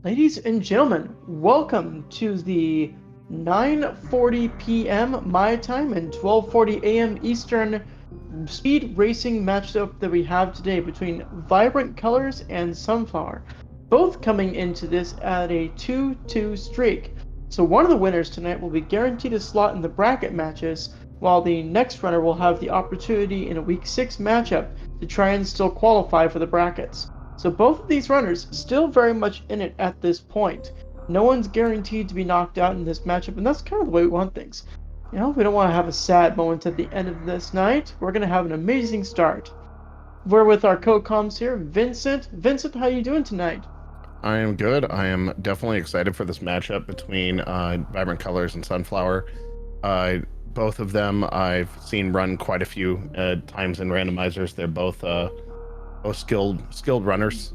Ladies and gentlemen, welcome to the 9:40 p.m. my time and 12:40 a.m. Eastern speed racing matchup that we have today between Vibrant Colors and Sunflower, both coming into this at a 2-2 streak. So one of the winners tonight will be guaranteed a slot in the bracket matches, while the next runner will have the opportunity in a Week 6 matchup to try and still qualify for the brackets. So both of these runners still very much in it at this point. No one's guaranteed to be knocked out in this matchup, and that's kind of the way we want things. We don't want to have a sad moment at the end of this night. We're going to have an amazing start. We're with our co-coms here, Vincent. Vincent, how you doing tonight? I am good. I am definitely excited for this matchup between Vibrant Colors and Sunflower. Both of them I've seen run quite a few times in randomizers. They're both skilled runners.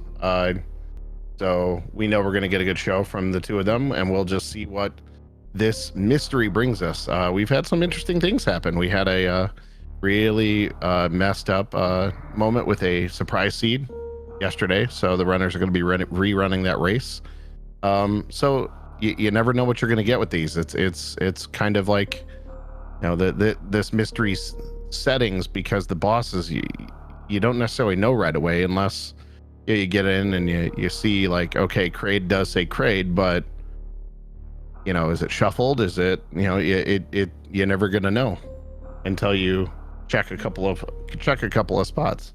So we know we're going to get a good show from the two of them, and we'll just see what this mystery brings us. We've had some interesting things happen. We had a really messed up moment with a surprise seed yesterday, so the runners are going to be rerunning that race. So you never know what you're going to get with these. It's kind of like, this mystery settings, because the bosses you don't necessarily know right away unless you get in and you see, like, okay, Kraid does say Kraid, but is it shuffled? Is it, you're never going to know until you check a couple of spots.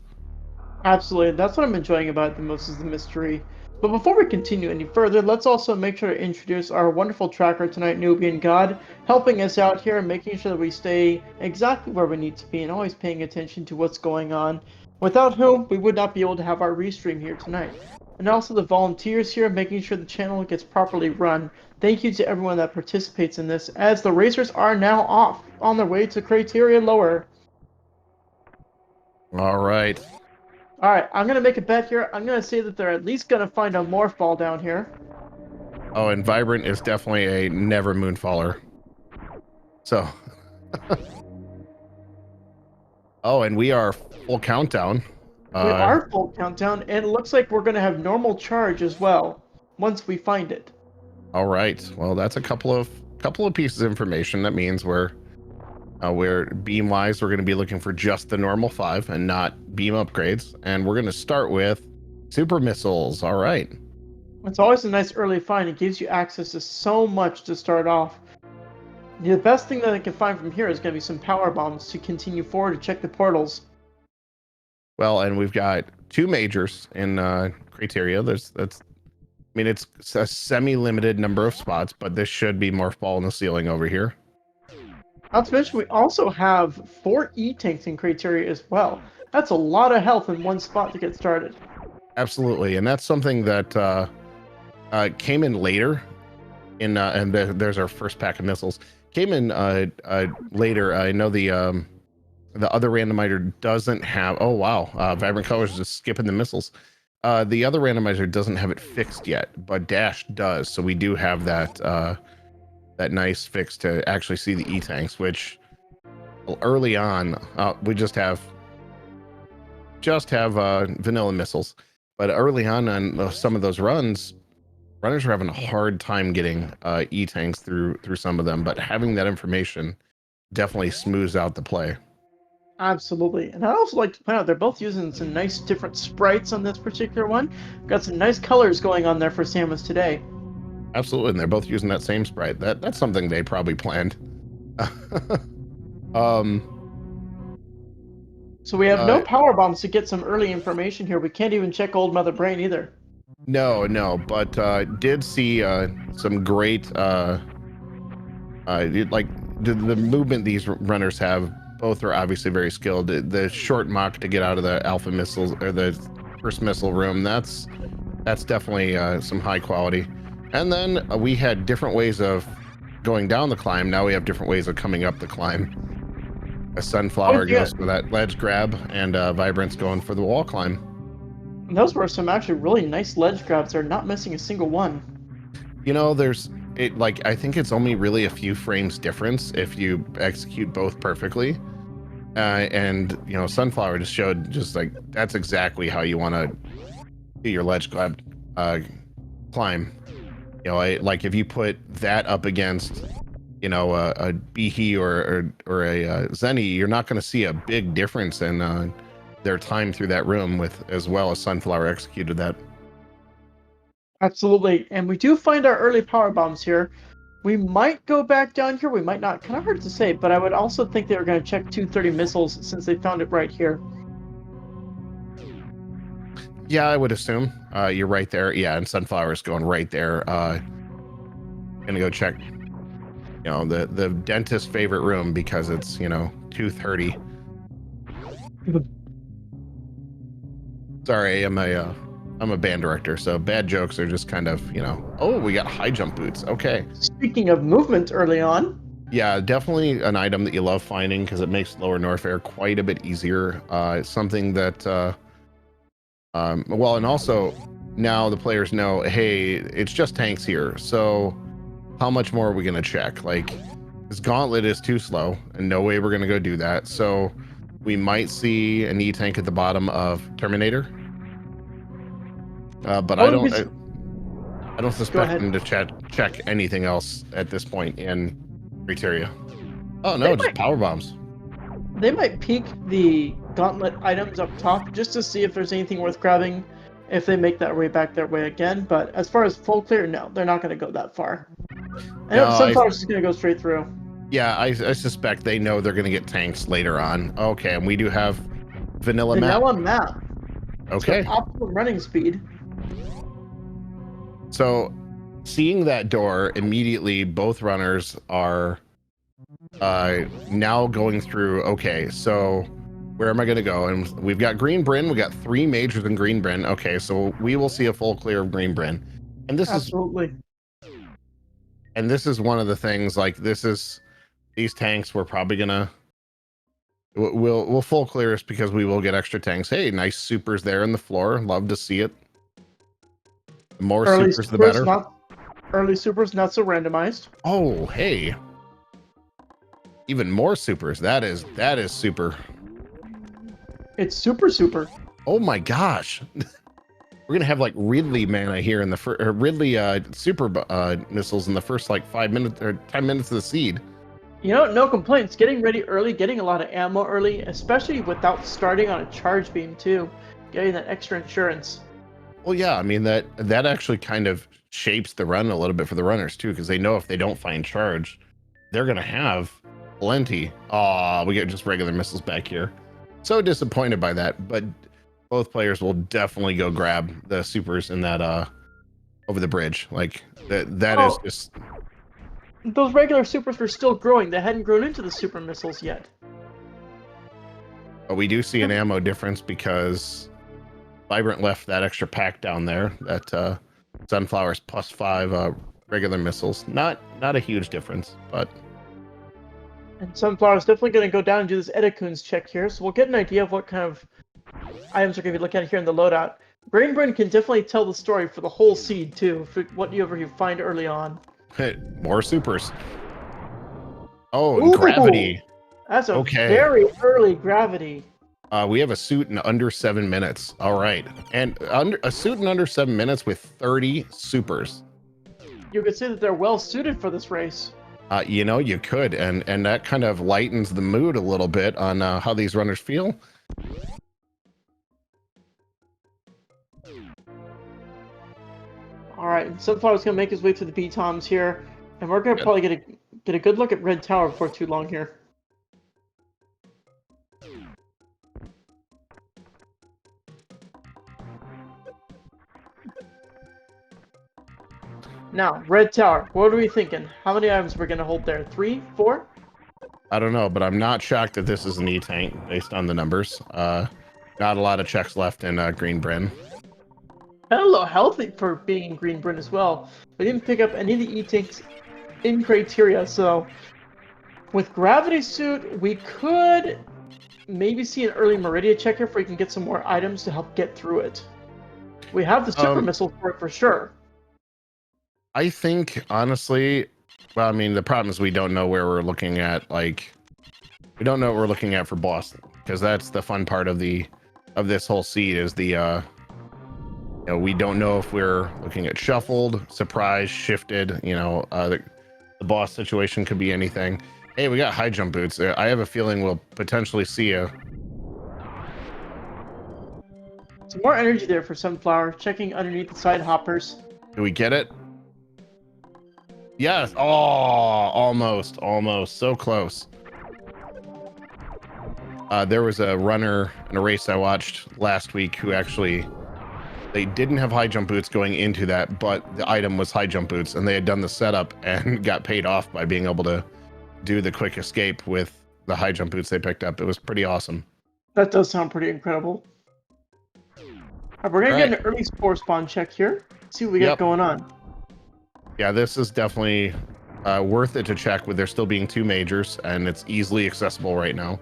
Absolutely. That's what I'm enjoying about it the most, is the mystery. But before we continue any further, let's also make sure to introduce our wonderful tracker tonight, Nubian God, helping us out here and making sure that we stay exactly where we need to be and always paying attention to what's going on, without whom we would not be able to have our restream here tonight. And also the volunteers here, making sure the channel gets properly run. Thank you to everyone that participates in this, as the racers are now off on their way to Criteria Lower. All right. All right, I'm gonna make a bet here. I'm gonna say that they're at least gonna find a morph ball down here. Oh, and Vibrant is definitely a never moonfaller. So, oh, and we are full countdown. We are full countdown, and it looks like we're gonna have normal charge as well once we find it. All right. Well, that's a couple of pieces of information. That means we're beam wise, we're going to be looking for just the normal 5 and not beam upgrades, and we're going to start with super missiles. All right. It's always a nice early find. It gives you access to so much to start off. The best thing that I can find from here is going to be some power bombs to continue forward to check the portals. Well, and we've got 2 majors in criteria. It's a semi-limited number of spots, but this should be morph ball in the ceiling over here. Not to mention, we also have 4 E-tanks in criteria as well. That's a lot of health in one spot to get started. Absolutely, and that's something that came in later. And there's our first pack of missiles. Came in later. I know the other randomizer doesn't have. Oh wow, Vibrant Colors is just skipping the missiles. The other randomizer doesn't have it fixed yet, but Dash does. So we do have that nice fix to actually see the E-tanks, which early on we just have vanilla missiles, but early on some of those runners are having a hard time getting E-tanks through some of them, but having that information definitely smooths out the play. Absolutely. And I'd also like to point out they're both using some nice different sprites on this particular one. Got some nice colors going on there for Samus today. Absolutely, and they're both using that same sprite. That's something they probably planned. So we have no power bombs to get some early information here. We can't even check Old Mother Brain either. No, but did see some great the movement these runners have. Both are obviously very skilled. The short mock to get out of the alpha missiles or the first missile room, that's definitely some high quality. And then we had different ways of going down the climb. Now we have different ways of coming up the climb. A Sunflower goes for that ledge grab, and Vibrant's going for the wall climb. And those were some actually really nice ledge grabs. They're not missing a single one. I think it's only really a few frames difference if you execute both perfectly. And Sunflower just showed that's exactly how you want to do your ledge grab climb. You know, like if you put that up against, you know, a Behe or a Zenny, you're not going to see a big difference in their time through that room with as well as Sunflower executed that. Absolutely. And we do find our early power bombs here. We might go back down here. We might not. Kind of hard to say, but I would also think they were going to check 230 missiles since they found it right here. Yeah, I would assume. You're right there. Yeah, and Sunflower's going right there. Gonna go check, you know, the dentist's favorite room because it's, you know, 230. Sorry, I'm a band director, so bad jokes are just kind of, you know, oh, we got high jump boots. Okay. Speaking of movement early on. Yeah, definitely an item that you love finding because it makes Lower Norfair quite a bit easier. It's something that, well, and also now the players know, hey, it's just tanks here. So how much more are we going to check? Like, this gauntlet is too slow and no way we're going to go do that. So we might see an E-tank at the bottom of Terminator. But I don't suspect them to check anything else at this point in Criteria. Oh no, just power bombs. They might peek the gauntlet items up top just to see if there's anything worth grabbing if they make that way back their way again. But as far as full clear, no, they're not going to go that far. I know Sunflower's just going to go straight through. Yeah, I suspect they know they're going to get tanks later on. Okay, and we do have vanilla map. Okay. Optimum running speed. So, seeing that door, immediately both runners are now going through, okay, so where am I going to go? And we've got Green Bryn. We got 3 majors in Green Bryn. Okay, so we will see a full clear of Green Bryn. And this Absolutely. And this is one of the things, like, these tanks we're probably going to, we'll full clear us because we will get extra tanks. Hey, nice supers there in the floor. Love to see it. The more supers, the better. Early supers, not so randomized. Oh, hey. Even more supers. That is super. It's super. Oh my gosh. We're gonna have like Ridley mana here in the Ridley super missiles in the first like 5 minutes or 10 minutes of the seed. You know, no complaints. Getting ready early, getting a lot of ammo early, especially without starting on a charge beam too. Getting that extra insurance. Well, yeah, I mean that actually kind of shapes the run a little bit for the runners too, because they know if they don't find charge, they're gonna have plenty. Oh, we get just regular missiles back here. So disappointed by that, but both players will definitely go grab the supers in that over the bridge. Like that is just. Those regular supers were still growing. They hadn't grown into the super missiles yet. But we do see an ammo difference because Vibrant left that extra pack down there. That Sunflower's +5 regular missiles. Not a huge difference, but. And Sunflower's definitely going to go down and do this Edicoon's check here, so we'll get an idea of what kind of items we're going to be looking at here in the loadout. Green Bryn can definitely tell the story for the whole seed too, for whatever you find early on. More supers. Oh, and gravity. That's a very early gravity. We have a suit in under 7 minutes. All right, and a suit in under 7 minutes with 30 supers. You could say that they're well suited for this race. You know, you could, and that kind of lightens the mood a little bit on how these runners feel. All right, Sunflower's gonna make his way to the B-Toms here, and we're gonna probably get a good look at Red Tower before too long here. Now, Red Tower, what are we thinking? How many items are we going to hold there? 3, 4? I don't know, but I'm not shocked that this is an E-tank based on the numbers. Not a lot of checks left in Green Bryn. And a little healthy for being in Green Bryn as well. We didn't pick up any of the E-tanks in Criteria, so with Gravity Suit, we could maybe see an early Meridia checker if we can get some more items to help get through it. We have the super missile for it for sure. I think, honestly, well, I mean, the problem is we don't know where we're looking at. Like, we don't know what we're looking at for Boston, because that's the fun part of this whole seed is the we don't know if we're looking at shuffled, surprise, shifted. The boss situation could be anything. Hey, we got high jump boots. I have a feeling we'll potentially see a. Some more energy there for Sunflower, checking underneath the side hoppers. Do we get it? Yes. Oh, almost, so close. There was a runner in a race I watched last week who actually, they didn't have high jump boots going into that, but the item was high jump boots, and they had done the setup and got paid off by being able to do the quick escape with the high jump boots they picked up. It was pretty awesome. That does sound pretty incredible. We're gonna get an early spore spawn check here. See what we got going on. Yeah, this is definitely worth it to check with there still being 2 majors, and it's easily accessible right now.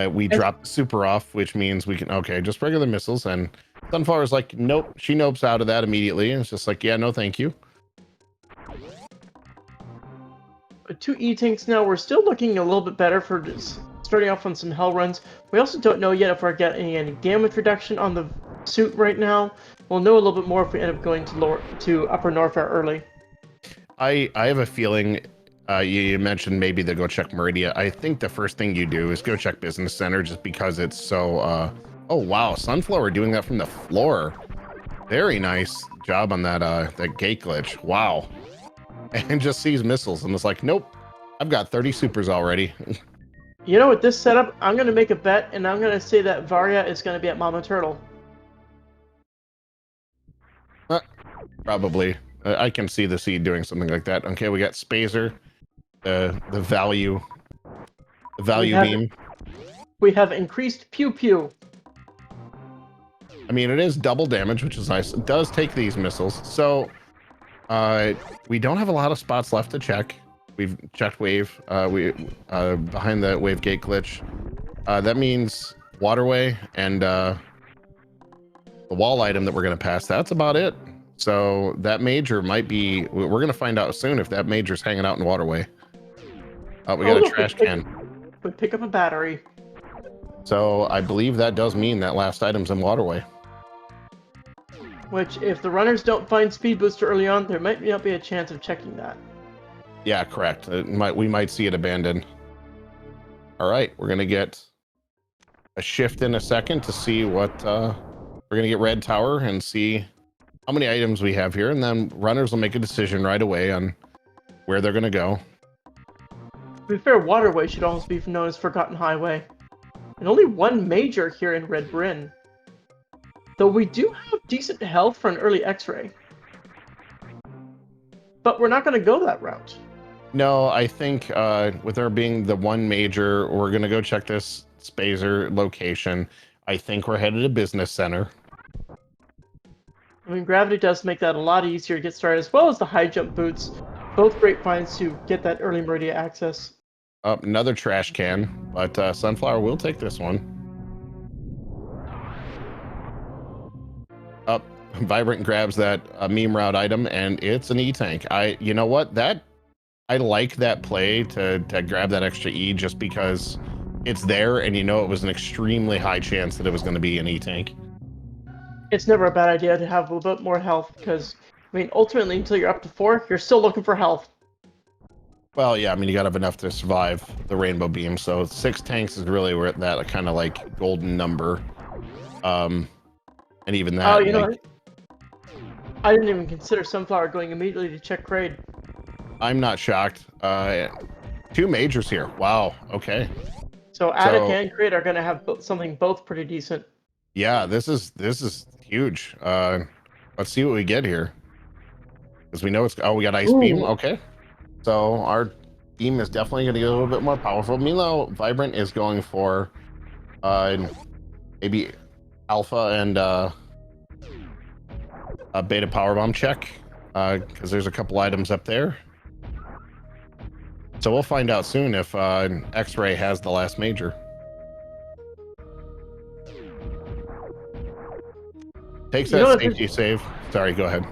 We dropped super off, which means we can, okay, just regular missiles, and Sunflower's like, nope, she nopes out of that immediately, and it's just like, yeah, no thank you. 2 E-tanks now. We're still looking a little bit better for starting off on some hell runs. We also don't know yet if we're getting any damage reduction on the suit right now. We'll know a little bit more if we end up going to Upper Norfair early. I have a feeling you mentioned maybe to go check Meridia. I think the first thing you do is go check Business Center, just because it's so oh wow, Sunflower doing that from the floor. Very nice job on that that gate glitch. Wow. And just sees missiles and it's like, nope, I've got 30 supers already. You know, with this setup, I'm going to make a bet, and I'm going to say that Varia is going to be at Mama Turtle. Probably. I can see the seed doing something like that. Okay, we got Spazer, the value beam. We have increased pew pew. I mean, it is double damage, which is nice. It does take these missiles. So we don't have a lot of spots left to check. We've checked wave. Behind the wave gate glitch. That means waterway and the wall item that we're going to pass. That's about it. So that major might be, we're going to find out soon if that major's hanging out in waterway. Oh, we got a trash can. We pick up a battery. So I believe that does mean that last item's in waterway. Which, if the runners don't find speed booster early on, there might not be a chance of checking that. Yeah, correct. We might see it abandoned. All right, we're going to get a shift in a second to see what, we're going to get Red Tower and see how many items we have here, and then runners will make a decision right away on where they're going to go. To be fair, Waterway should almost be known as Forgotten Highway. And only 1 major here in Red Bryn. Though we do have decent health for an early X-ray. But we're not going to go that route. No, I think with there being the 1 major, we're going to go check this Spazer location. I think we're headed to Business Center. I mean, gravity does make that a lot easier to get started, as well as the high jump boots. Both great finds to get that early Meridia access. Another trash can, but Sunflower will take this one. Vibrant grabs that meme route item, and it's an E-tank. You know what? I like that play to grab that extra E, just because it's there, and you know it was an extremely high chance that it was going to be an E-tank. It's never a bad idea to have a little bit more health, because, I mean, ultimately, until you're up to 4, you're still looking for health. Well, yeah, I mean, you gotta have enough to survive the rainbow beam, so 6 tanks is really where that kind of like golden number. And even that. Oh, you know what? I didn't even consider Sunflower going immediately to check Kraid. I'm not shocked. 2 majors here. Wow. Okay. So Attic and Kraid are gonna have something both pretty decent. Yeah, this is huge. Let's see what we get here. Because we know it's, we got Ice Beam. Okay. So our beam is definitely going to get a little bit more powerful. Meanwhile, Vibrant is going for maybe Alpha and a Beta Power Bomb check, because there's a couple items up there. So we'll find out soon if X-Ray has the last major. Takes that safety save. Sorry, go ahead.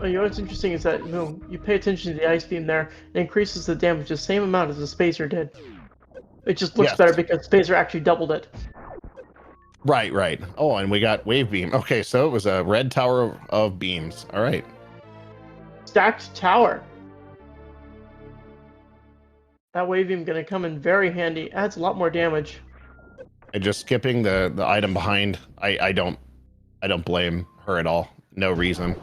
You know what's interesting is that you pay attention to the Ice Beam there, it increases the damage the same amount as the Spazer did. It just looks better because Spazer actually doubled it. Right, right. Oh, and we got wave beam. Okay, so it was a red tower of beams. All right. Stacked tower. That wave beam gonna come in very handy. Adds a lot more damage. And just skipping the item behind. I don't blame her at all. No reason.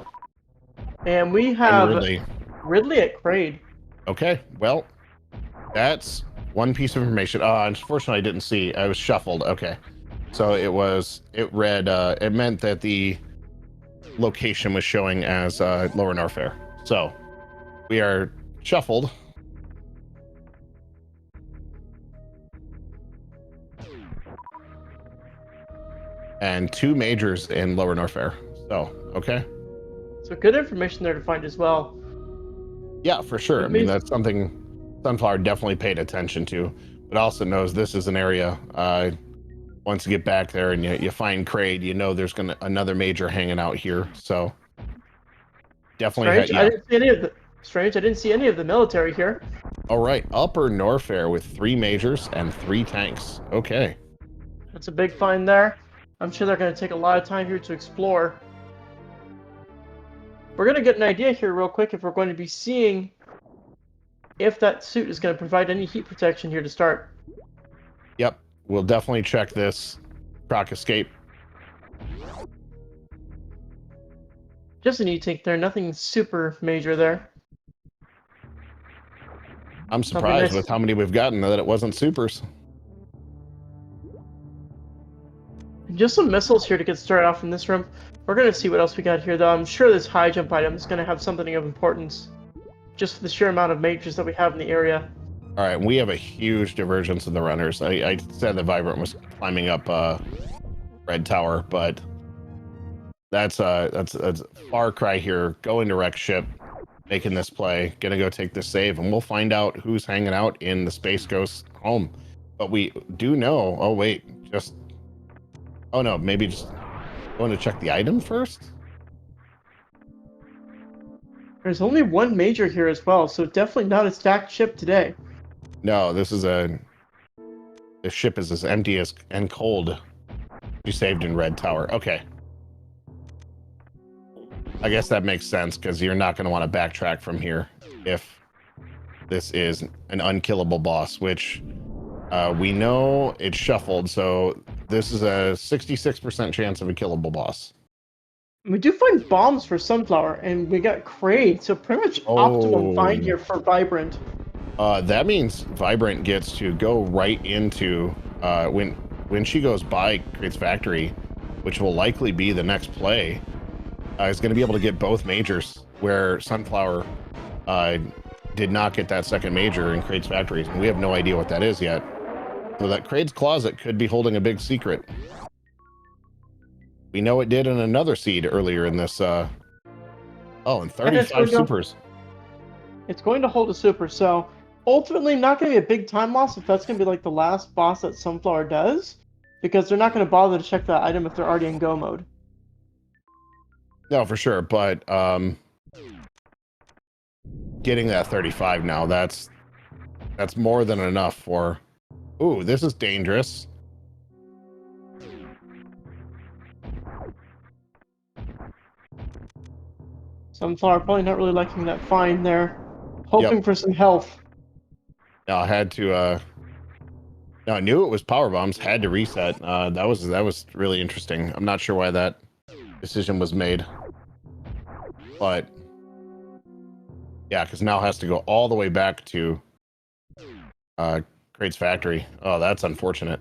And we And have Ridley. Ridley at Kraid. Okay, well, that's one piece of information. Unfortunately, I didn't see. I was shuffled. Okay, so it read. It meant that the location was showing as Lower Norfair. So we are shuffled. And 2 majors in Lower Norfair. So, okay. So good information there to find as well. Yeah, for sure. I mean, that's something Sunflower definitely paid attention to, but also knows this is an area, once you get back there and you find Kraid, you know there's another major hanging out here. So definitely Strange. I didn't see any of the strange. I didn't see any of the military here. All right, Upper Norfair with 3 majors and 3 tanks. Okay. That's a big find there. I'm sure they're going to take a lot of time here to explore. We're going to get an idea here real quick if we're going to be seeing if that suit is going to provide any heat protection here to start. Yep, we'll definitely check this proc escape. Just a neat take there. Nothing super major there. I'm surprised with how many we've gotten that it wasn't supers. Just some missiles here to get started off in this room. We're going to see what else we got here, though. I'm sure this high jump item is going to have something of importance, just for the sheer amount of majors that we have in the area. All right, we have a huge divergence of the runners. I said that Vibrant was climbing up Red Tower, but that's a far cry here. Going to wreck ship, making this play, gonna go take this save, and we'll find out who's hanging out in the Space Ghost home. But we do know. Oh wait, oh no, maybe just going to check the item first. There's only 1 major here as well, so definitely not a stacked ship today. No, this ship is as empty as and cold. You saved in Red Tower. Okay. I guess that makes sense because you're not going to want to backtrack from here if this is an unkillable boss, which we know it's shuffled, so this is a 66% chance of a killable boss. We do find bombs for Sunflower, and we got Kraid, so pretty much optimum find here for Vibrant. That means Vibrant gets to go right into when she goes by Kraid's factory, which will likely be the next play. Is going to be able to get both majors, where Sunflower did not get that second major in Kraid's factory, and we have no idea what that is yet. So that Kraid's closet could be holding a big secret. We know it did in another seed earlier in this. And 35 supers. It's going to hold a super, so ultimately not going to be a big time loss if that's going to be like the last boss that Sunflower does, because they're not going to bother to check that item if they're already in go mode. No, for sure, but getting that 35 now, that's more than enough for. Ooh, this is dangerous. Sunflower probably not really liking that find there. Hoping for some health. No, I had to no, I knew it was power bombs, had to reset. That was really interesting. I'm not sure why that decision was made. But yeah, because now has to go all the way back to Kraid's factory. Oh, that's unfortunate.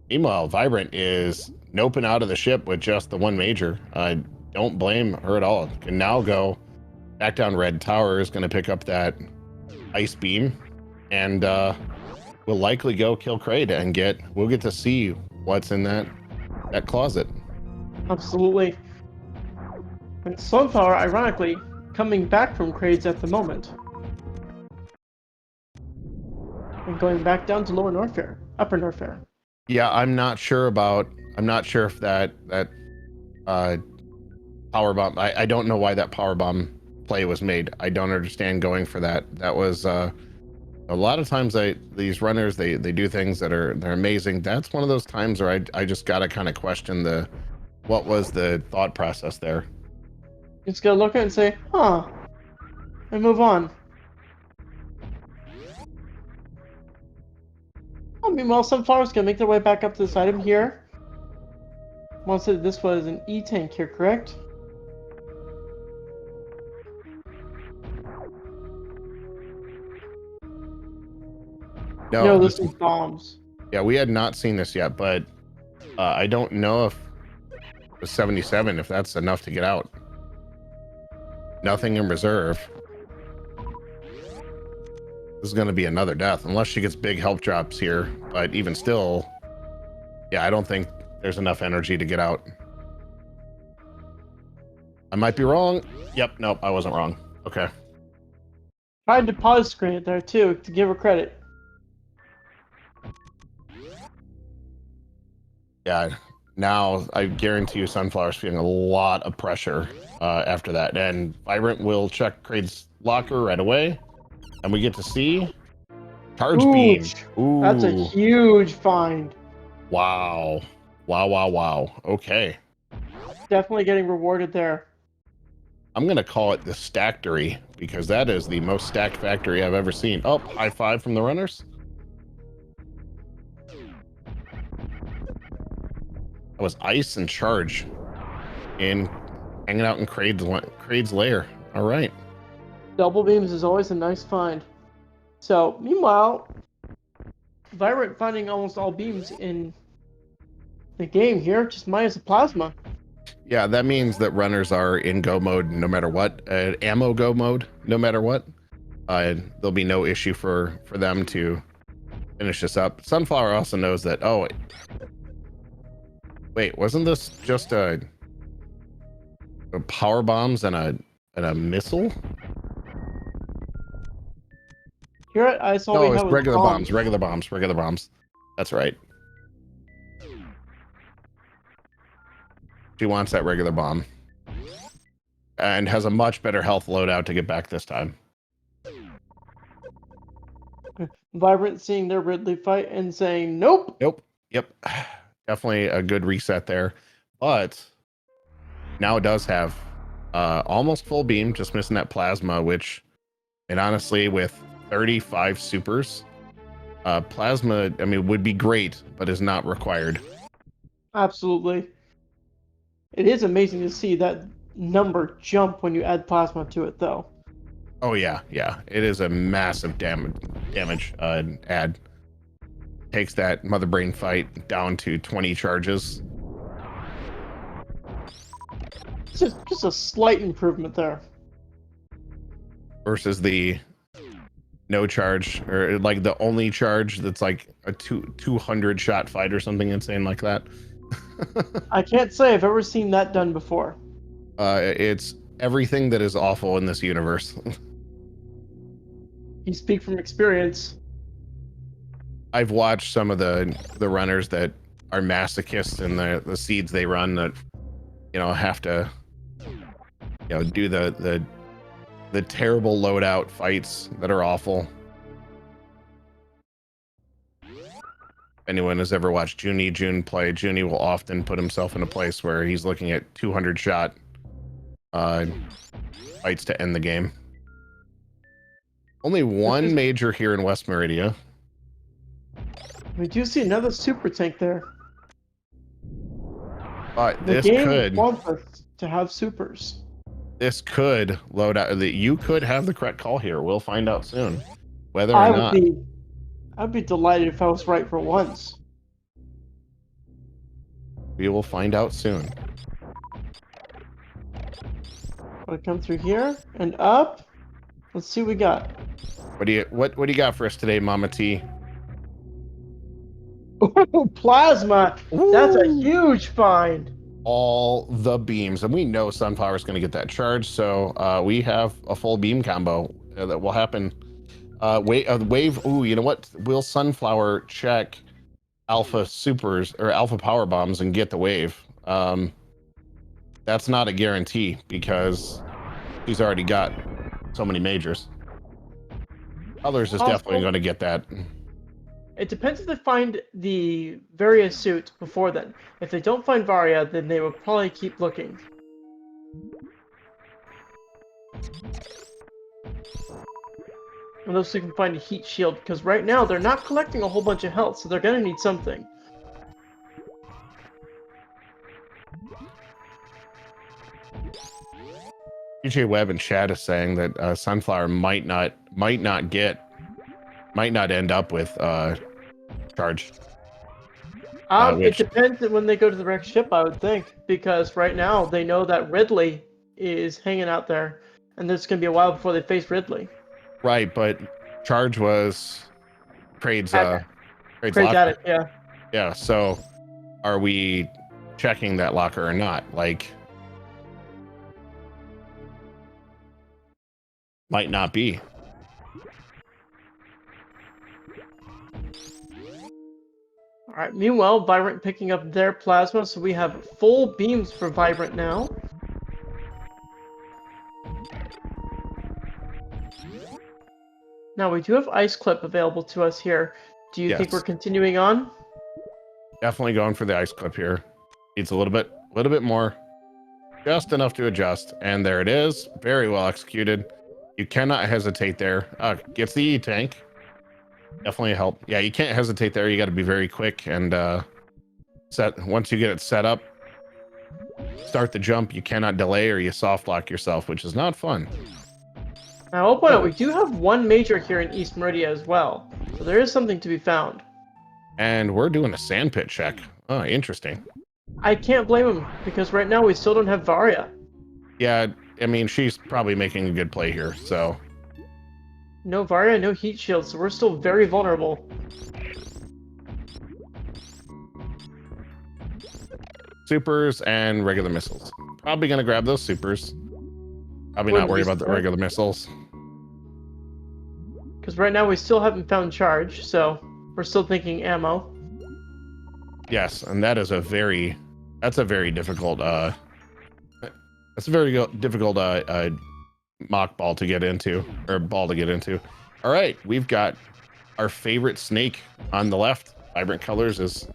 Meanwhile, Vibrant is noping out of the ship with just the 1 major. I don't blame her at all. Can now go back down Red Tower, is going to pick up that ice beam, and we'll likely go kill Kraid and we'll get to see what's in that closet. Absolutely. And Sunflower, ironically, coming back from Kraid's at the moment. And going back down to Lower Norfair, Upper Norfair. Yeah, I'm not sure if that power bomb. I don't know why that power bomb play was made. I don't understand going for that. That was A lot of times these runners they do things they're amazing. That's one of those times where I just gotta kind of question what was the thought process there. You just gotta look at it and say, huh, and move on. Oh, meanwhile, some flowers gonna make their way back up to this item here. One said this was an E-tank here, correct? No, this is bombs. Yeah, we had not seen this yet, but I don't know if the 77, if that's enough to get out. Nothing in reserve. This is going to be another death, unless she gets big help drops here. But even still, yeah, I don't think there's enough energy to get out. I might be wrong. Yep, nope, I wasn't wrong. Okay. Tried to pause screen it there too, to give her credit. Yeah, now I guarantee you Sunflower's feeling a lot of pressure after that. And Vibrant will check Kraid's locker right away. And we get to see Charge Beam. Ooh. That's a huge find. Wow. Wow, wow, wow. Okay. Definitely getting rewarded there. I'm going to call it the Stactory, because that is the most stacked factory I've ever seen. Oh, high five from the runners. That was Ice and Charge hanging out in Kraid's lair. All right. Double beams is always a nice find. So, meanwhile, Vibrant finding almost all beams in the game here, just minus a plasma. Yeah, that means that runners are in go mode no matter what, ammo go mode no matter what. There'll be no issue for them to finish this up. Sunflower also knows that. Oh, wait, wasn't this just a power bombs and a missile? Here at Ice, all no, we it's have regular bombs. That's right. She wants that regular bomb. And has a much better health loadout to get back this time. Vibrant seeing their Ridley fight and saying, nope. Nope. Yep. Definitely a good reset there. But now it does have almost full beam, just missing that plasma, which, and honestly, with 35 supers, plasma, I mean, would be great, but is not required. Absolutely. It is amazing to see that number jump when you add plasma to it, though. Oh yeah, yeah. It is a massive damage add. Takes that Mother Brain fight down to 20 charges. Just a slight improvement there. Versus the no charge, or like the only charge that's like a 200 shot fight or something insane like that. I can't say I've ever seen that done before. It's everything that is awful in this universe. You speak from experience. I've watched some of the runners that are masochists in the seeds they run that, you know, have to, you know, do the terrible loadout fights that are awful. If anyone has ever watched June play, Junie will often put himself in a place where he's looking at 200 shot fights to end the game. Only one major here in West Meridia. We do see another super tank there. But The this game could wants us to have supers. this could load out that you could have the correct call here. We'll find out soon whether or I not. I'd be delighted if I was right for once. We will find out soon. Wanna come through here and up? Let's see what we got. What do you got for us today, Mama T? Oh, plasma! Ooh. That's a huge find. All the beams, and we know Sunflower is going to get that charge, so we have a full beam combo that will happen. Wave. Ooh, you know what? Will Sunflower check alpha supers or alpha power bombs and get the wave? That's not a guarantee because he's already got so many majors. Colors is definitely going to get that. It depends if they find the Varia suit before then. If they don't find Varia, then they will probably keep looking. Unless they can find a heat shield, because right now they're not collecting a whole bunch of health, so they're gonna need something. DJ Webb in chat is saying that Sunflower might not end up with charge. It depends when they go to the wrecked ship, I would think, because right now they know that Ridley is hanging out there, and it's gonna be a while before they face Ridley. Right, but charge was Craig's Craig's locker. at it, yeah. Yeah, so are we checking that locker or not? Like, might not be. All right. Meanwhile, Vibrant picking up their plasma, so we have full beams for Vibrant now. Now we do have Ice Clip available to us here. Do you think we're continuing on? Definitely going for the Ice Clip here. Needs a little bit more, just enough to adjust, and there it is. Very well executed. You cannot hesitate there. Gets the E-Tank. Definitely a help. Yeah, you can't hesitate there. You got to be very quick and once you get it set up, start the jump. You cannot delay or you soft lock yourself, which is not fun. Now, I'll point out, we do have one major here in East Meridia as well, so there is something to be found. And we're doing a sandpit check. Oh, interesting. I can't blame him, because right now we still don't have Varia. Yeah, I mean, she's probably making a good play here, so... No Varia, no heat shield, so we're still very vulnerable. Supers and regular missiles. Probably going to grab those supers. Probably not worry about the regular missiles. Because right now we still haven't found charge, so we're still thinking ammo. Yes, and that is a very difficult mock ball to get into, or ball to get into. All right, we've got our favorite snake on the left. Vibrant Colors is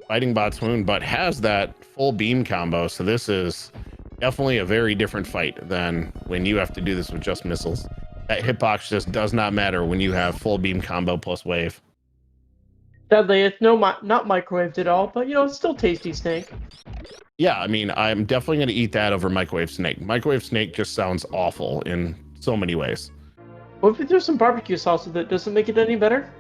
fighting Bot's Wound, but has that full beam combo, so this is definitely a very different fight than when you have to do this with just missiles. That hitbox just does not matter when you have full beam combo plus wave. Sadly, it's not microwaved at all, but you know, it's still tasty snake. Yeah, I mean, I'm definitely going to eat that over microwave snake. Microwave snake just sounds awful in so many ways. What if we throw some barbecue sauce with it? Does it make it any better?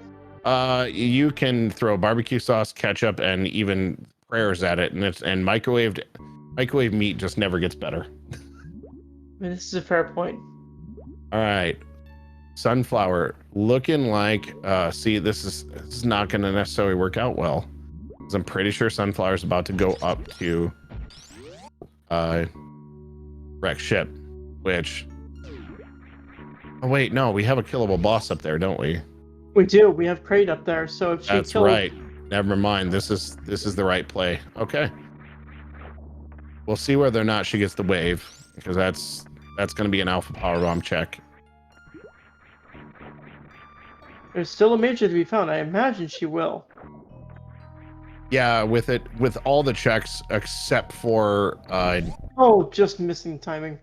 You can throw barbecue sauce, ketchup, and even prayers at it, and microwave meat just never gets better. I mean, this is a fair point. All right, Sunflower looking like see, this is not going to necessarily work out well, because I'm pretty sure Sunflower's about to go up to wreck ship, which, oh wait, no, we have a killable boss up there, don't we? We do. We have Crate up there, so if she That's right. Never mind. This is the right play. Okay. We'll see whether or not she gets the wave, because that's going to be an alpha power bomb check. There's still a major to be found. I imagine she will. Yeah, with all the checks except for just missing timing.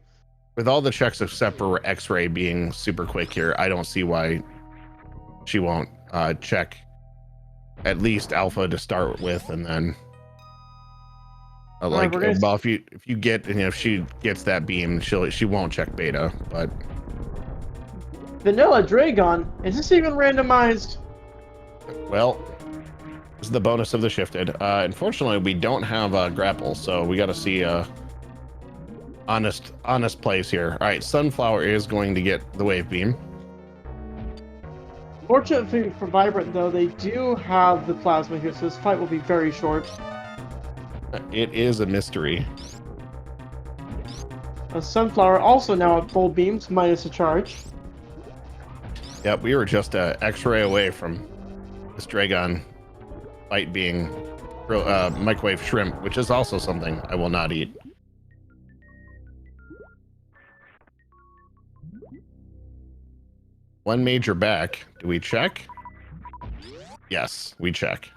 With all the checks except for X-ray being super quick here, I don't see why she won't check at least alpha to start with, and then if you get, you know, if she gets that beam, she won't check beta. But Vanilla Dragon, is this even randomized? Well, this is the bonus of the shifted. Unfortunately, we don't have grapple, so we got to see honest plays here. All right, Sunflower is going to get the wave beam. Fortunately for Vibrant, though, they do have the plasma here, so this fight will be very short. It is a mystery. Sunflower also now at full beams, minus a charge. Yep, we were just an X-ray away from this Dragon fight being microwave shrimp, which is also something I will not eat. All right, we're going to... One major back. Do we check? Yes, we check.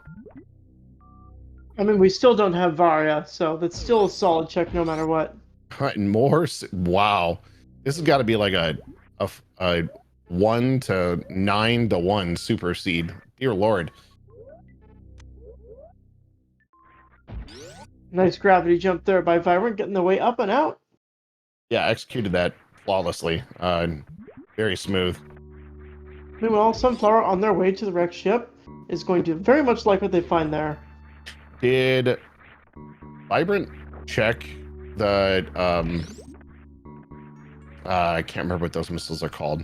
I mean, we still don't have Varia, so that's still a solid check no matter what. And more. Wow, this has got to be like a 1 to 9 to 1 super seed. Dear Lord. Nice gravity jump there by Vibrant, getting the way up and out. Yeah, executed that flawlessly. Very smooth. Meanwhile, Sunflower on their way to the wrecked ship is going to very much like what they find there. Did Vibrant check the I can't remember what those missiles are called.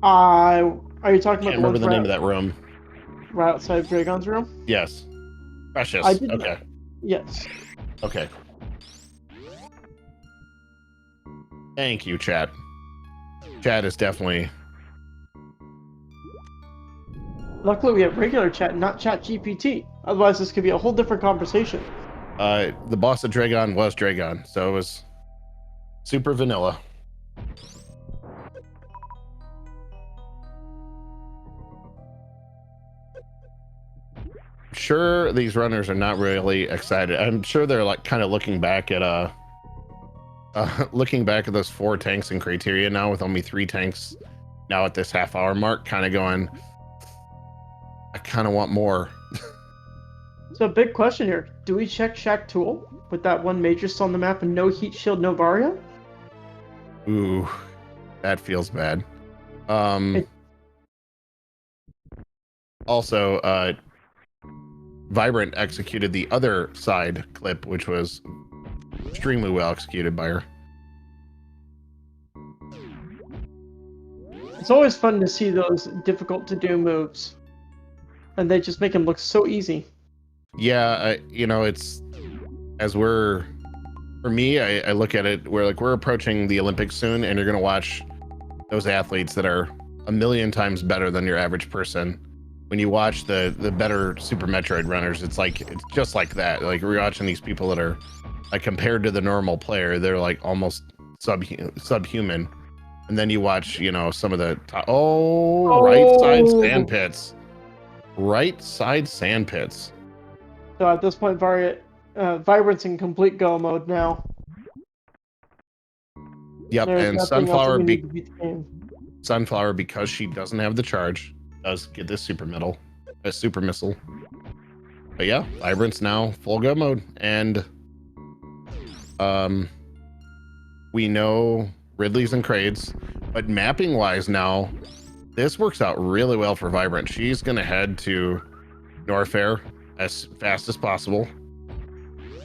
Are you talking Can't about remember the name of that room. right outside Dragon's room? Yes. Precious. I did Okay. Yes. Okay. Thank you, chat. Chat is definitely. Luckily, we have regular chat, not Chat GPT. Otherwise, this could be a whole different conversation. The boss of Dragon was Dragon, so it was super vanilla. Sure, these runners are not really excited. I'm sure they're like kind of looking back at those 4 tanks in criteria now, with only 3 tanks now at this half-hour mark, kind of going, I kind of want more. So, big question here: do we check Shack Tool with that one major still on the map and no heat shield, no Varia? Ooh, that feels bad. Also, Vibrant executed the other side clip, which was extremely well executed by her. It's always fun to see those difficult to do moves, and they just make them look so easy. Yeah, it's for me, I look at it, we're approaching the Olympics soon, and you're gonna watch those athletes that are a million times better than your average person. When you watch the better Super Metroid runners, it's just like that. Like, we're watching these people that are, like, compared to the normal player, they're like almost subhuman. And then you watch, some of the right side sand pits. Right side sand pits. So at this point, Vibrant's in complete go mode now. Yep, There's and nothing else that we need to beat the game. Sunflower, because she doesn't have the charge, does get this super missile. But yeah, Vibrant's now full go mode, and we know Ridley's and Kraid's, but mapping wise now, this works out really well for Vibrant. She's gonna head to Norfair as fast as possible.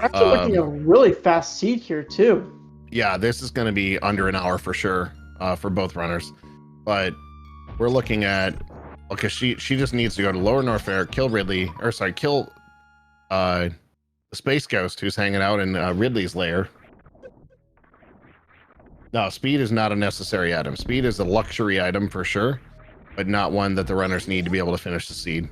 Actually, looking at a really fast seed here too. Yeah, this is gonna be under an hour for sure, for both runners. But we're looking at, okay, she just needs to go to Lower Norfair, kill the Space Ghost who's hanging out in Ridley's lair. No, speed is not a necessary item. Speed is a luxury item for sure, but not one that the runners need to be able to finish the seed.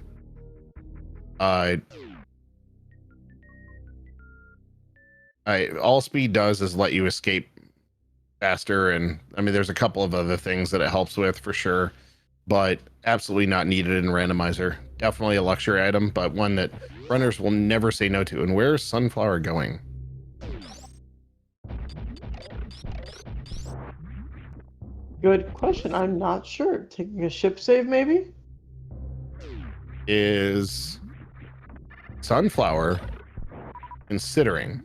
All speed does is let you escape faster, and I mean, there's a couple of other things that it helps with for sure, but absolutely not needed in Randomizer. Definitely a luxury item, but one that runners will never say no to. And where's Sunflower going? Good question. I'm not sure. Taking a ship save, maybe? Is Sunflower considering?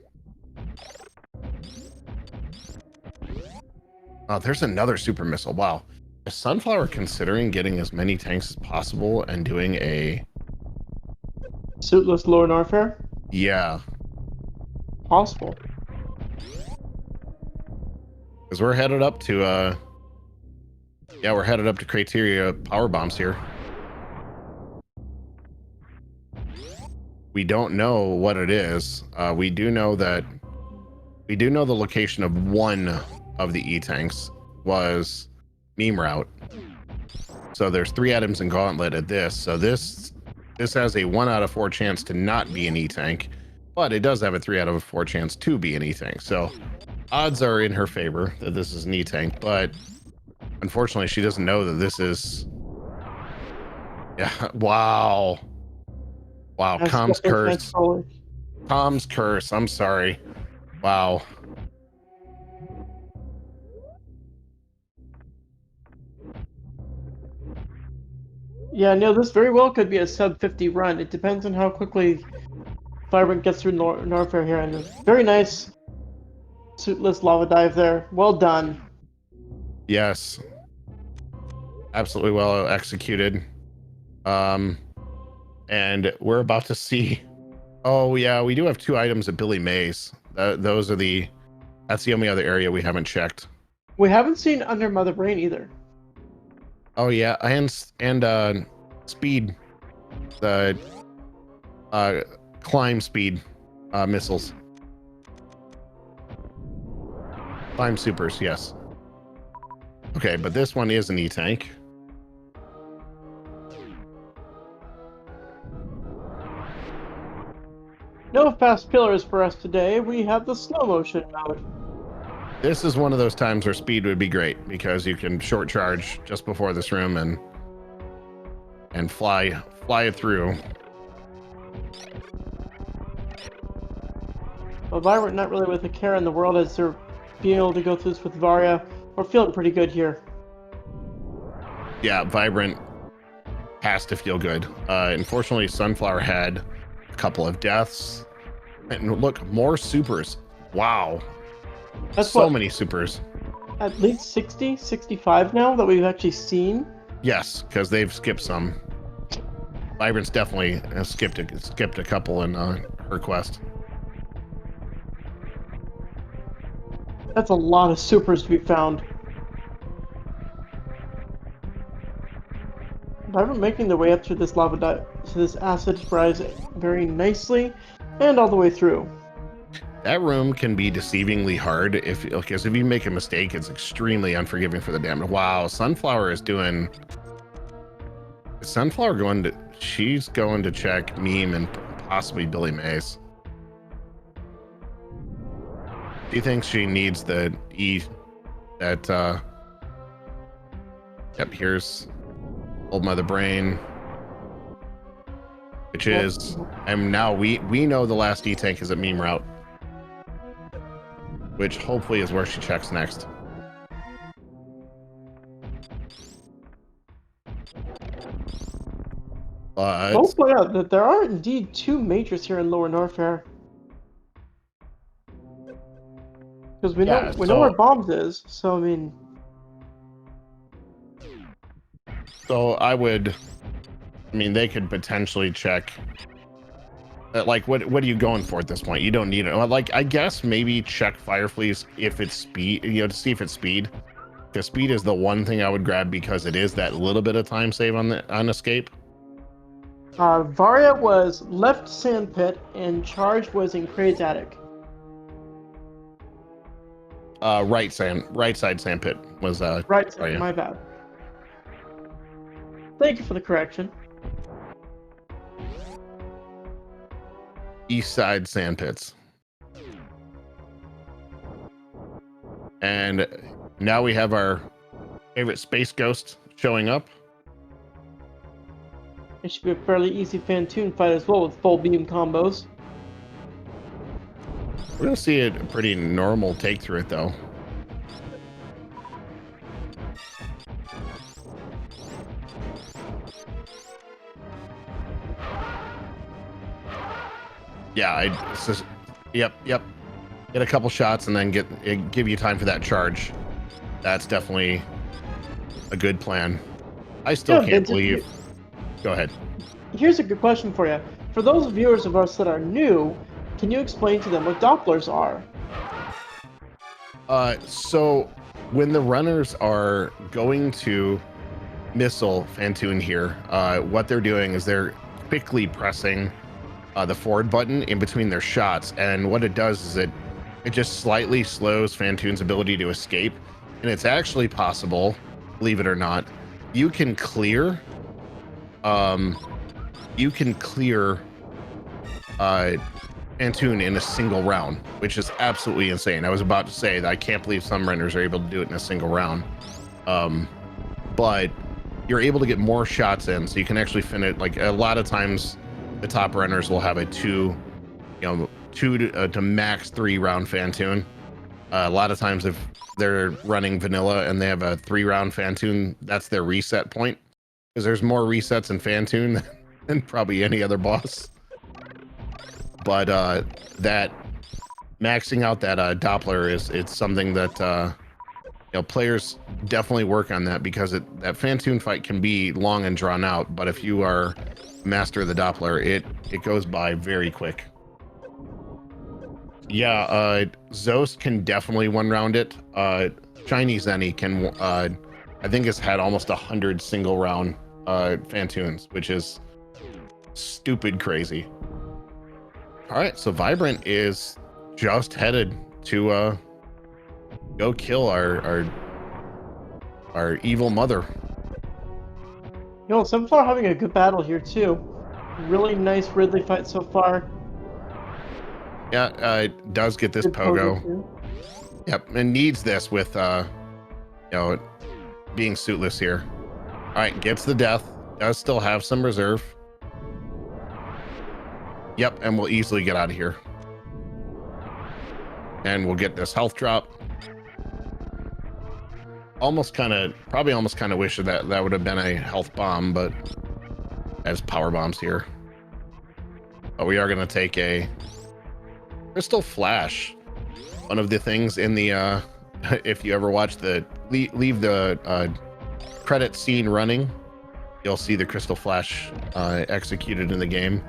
Oh, there's another super missile. Wow. Is Sunflower considering getting as many tanks as possible and doing a Suitless Lower Norfair? Yeah. Possible. Because we're headed up to we're headed up to criteria power bombs here. We don't know what it is. We do know the location of one of the E-tanks was meme route. So there's 3 items in Gauntlet at this. So this has a 1 out of 4 chance to not be an E-tank. but it does have a 3 out of 4 chance to be an E-Tank. So odds are in her favor that this is an E-Tank, but unfortunately she doesn't know that this is... Yeah, wow. Wow, Com's curse. Com's curse, I'm sorry. Wow. Yeah, no, this very well could be a sub 50 run. It depends on how quickly Vibrant gets through Norfair here. And very nice suitless lava dive there. Well done. Yes. Absolutely well executed. And we're about to see... Oh, yeah, we do have 2 items at Billy Mays. Those are the... That's the only other area we haven't checked. We haven't seen Under Mother Brain either. Oh, yeah, and speed. The climb speed missiles. Climb supers, yes. Okay, but this one is an E-Tank. No fast pillars for us today. We have the slow motion mode. This is one of those times where speed would be great because you can short charge just before this room and fly it through. Well, Vibrant not really with a care in the world as they're being able to go through this with Varia. We're feeling pretty good here. Yeah, Vibrant has to feel good. Unfortunately, Sunflower had a couple of deaths. And look, more supers. Wow. That's so many supers. At least 60, 65 now that we've actually seen? Yes, because they've skipped some. Vibrant's definitely skipped a couple in her quest. That's a lot of supers to be found. Vibrant making their way up through this lava to this acid rise very nicely and all the way through. That room can be deceivingly hard because if you make a mistake, it's extremely unforgiving for the damage. Wow, Sunflower is doing... Is Sunflower going to... She's going to check Meme and possibly Billy Mays. Do you think she needs the E that... Yep, here's Old Mother Brain. Which is... And now we know the last E-Tank is at Meme Route. Which hopefully is where she checks next. But hopefully, yeah, that there are indeed 2 majors here in Lower Norfair. Because we know where Bombs is, so I mean. So I mean, they could potentially check. Like, what are you going for at this point? You don't need it. Like, I guess maybe check Fireflies if it's speed, to see if it's speed. Because speed is the one thing I would grab because it is that little bit of time save on escape. Varia was left sandpit and Charge was in Kraid's attic. Right side sandpit was right side, my bad. Thank you for the correction. East side sandpits. And now we have our favorite space ghost showing up. It should be a fairly easy Fantoon fight as well with full beam combos. We're gonna see a pretty normal take through it though. Yeah, yep. Get a couple shots and then give you time for that charge. That's definitely a good plan. I still can't believe. Go ahead. Here's a good question for you. For those viewers of us that are new, can you explain to them what Dopplers are? So when the runners are going to missile Fantoon here, what they're doing is they're quickly pressing the forward button in between their shots, and what it does is it just slightly slows Fantoon's ability to escape. And it's actually possible, believe it or not, you can clear Fantoon in a single round, which is absolutely insane. I was about to say that I can't believe some renders are able to do it in a single round. But you're able to get more shots in, so you can actually finish. Like a lot of times, the top runners will have a two to max 3-round Fantoon. A lot of times, if they're running vanilla and they have a 3-round Fantoon, that's their reset point, because there's more resets in Fantoon than probably any other boss. But that maxing out that Doppler it's something that players definitely work on, that because that Fantoon fight can be long and drawn out, but if you are master of the Doppler, it goes by very quick. Yeah, Zost can definitely one-round it. Chinese Zenny can, I think has had almost 100 single-round Fantoons, which is stupid crazy. All right, so Vibrant is just headed to go kill our evil mother. Sunflower having a good battle here too. Really nice Ridley fight so far. Yeah, it does get this Good pogo. Yep, and needs this with being suitless here. All right, gets the death. Does still have some reserve. Yep, and we'll easily get out of here. And we'll get this health drop. Probably almost kind of wish that would have been a health bomb, but as power bombs here. But we are going to take a Crystal Flash. One of the things in the if you ever watch the leave the credit scene running, you'll see the Crystal Flash executed in the game.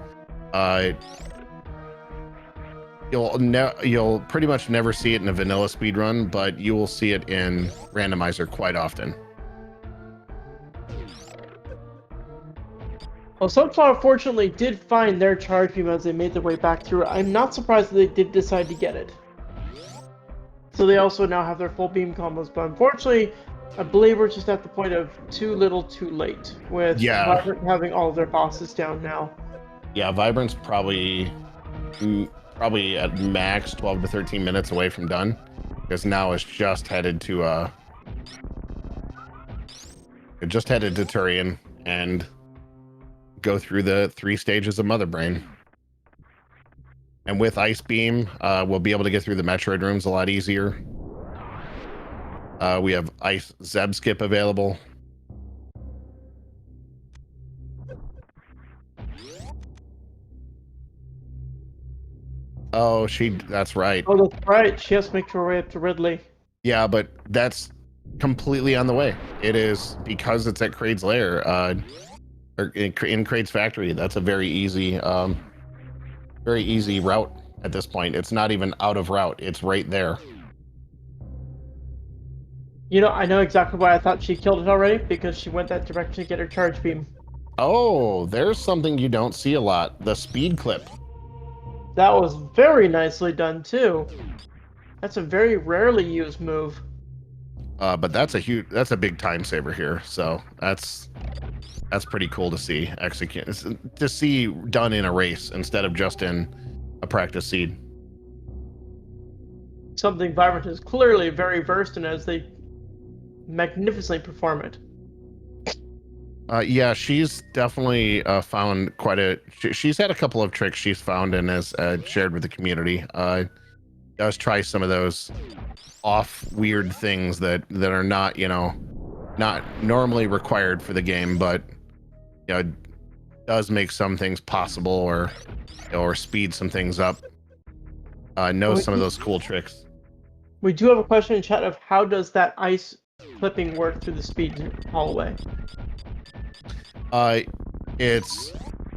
You'll pretty much never see it in a vanilla speedrun, but you will see it in Randomizer quite often. Well, Sunflower fortunately did find their charge beam as they made their way back through. I'm not surprised that they did decide to get it. So they also now have their full beam combos, but unfortunately, I believe we're just at the point of too little too late, with Vibrant having all of their bosses down now. Yeah, Vibrant's probably at max 12 to 13 minutes away from done, because now it's just headed to Turian and go through the 3 stages of Mother Brain. And with Ice Beam, we'll be able to get through the Metroid rooms a lot easier. We have Ice Zeb Skip available. Oh, that's right. Oh, that's right. She has to make her way up to Ridley. Yeah, but that's completely on the way. It is, because it's at Kraid's lair, or in Kraid's factory. That's a very easy route at this point. It's not even out of route. It's right there. I know exactly why I thought she killed it already, because she went that direction to get her charge beam. Oh, there's something you don't see a lot. The speed clip. That was very nicely done too. That's a very rarely used move. But that's a big time saver here. So that's pretty cool to see done in a race instead of just in a practice seed. Something Vibrant is clearly very versed in, as they magnificently perform it. Yeah, she's definitely found she's had a couple of tricks she's found and has shared with the community. Does try some of those weird things that are not normally required for the game, but does make some things possible, or speed some things up. Knows some of those cool tricks. We do have a question in chat of how does that ice clipping work through the speed hallway?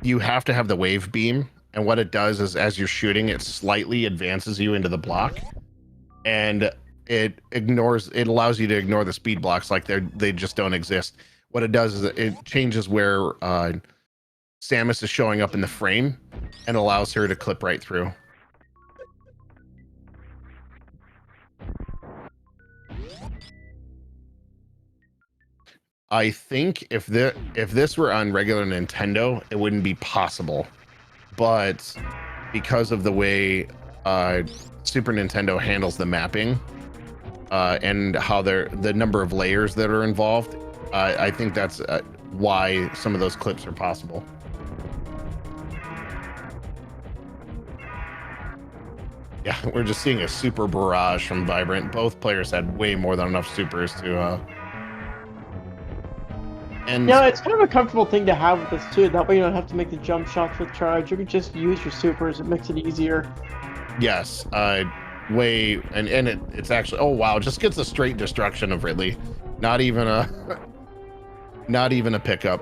You have to have the wave beam, and what it does is, as you're shooting, it slightly advances you into the block, and it allows you to ignore the speed blocks like they just don't exist. What it does is it changes where Samus is showing up in the frame and allows her to clip right through. I think if this were on regular Nintendo, it wouldn't be possible. But because of the way Super Nintendo handles the mapping and how the number of layers that are involved. I think that's why some of those clips are possible. Yeah, we're just seeing a super barrage from Vibrant. Both players had way more than enough supers to and Yeah, it's kind of a comfortable thing to have with this too. That way you don't have to make the jump shots with charge. You can just use your supers. It makes it easier. yes, way and it's actually, oh wow, just gets a straight destruction of Ridley. Not even a not even a pickup.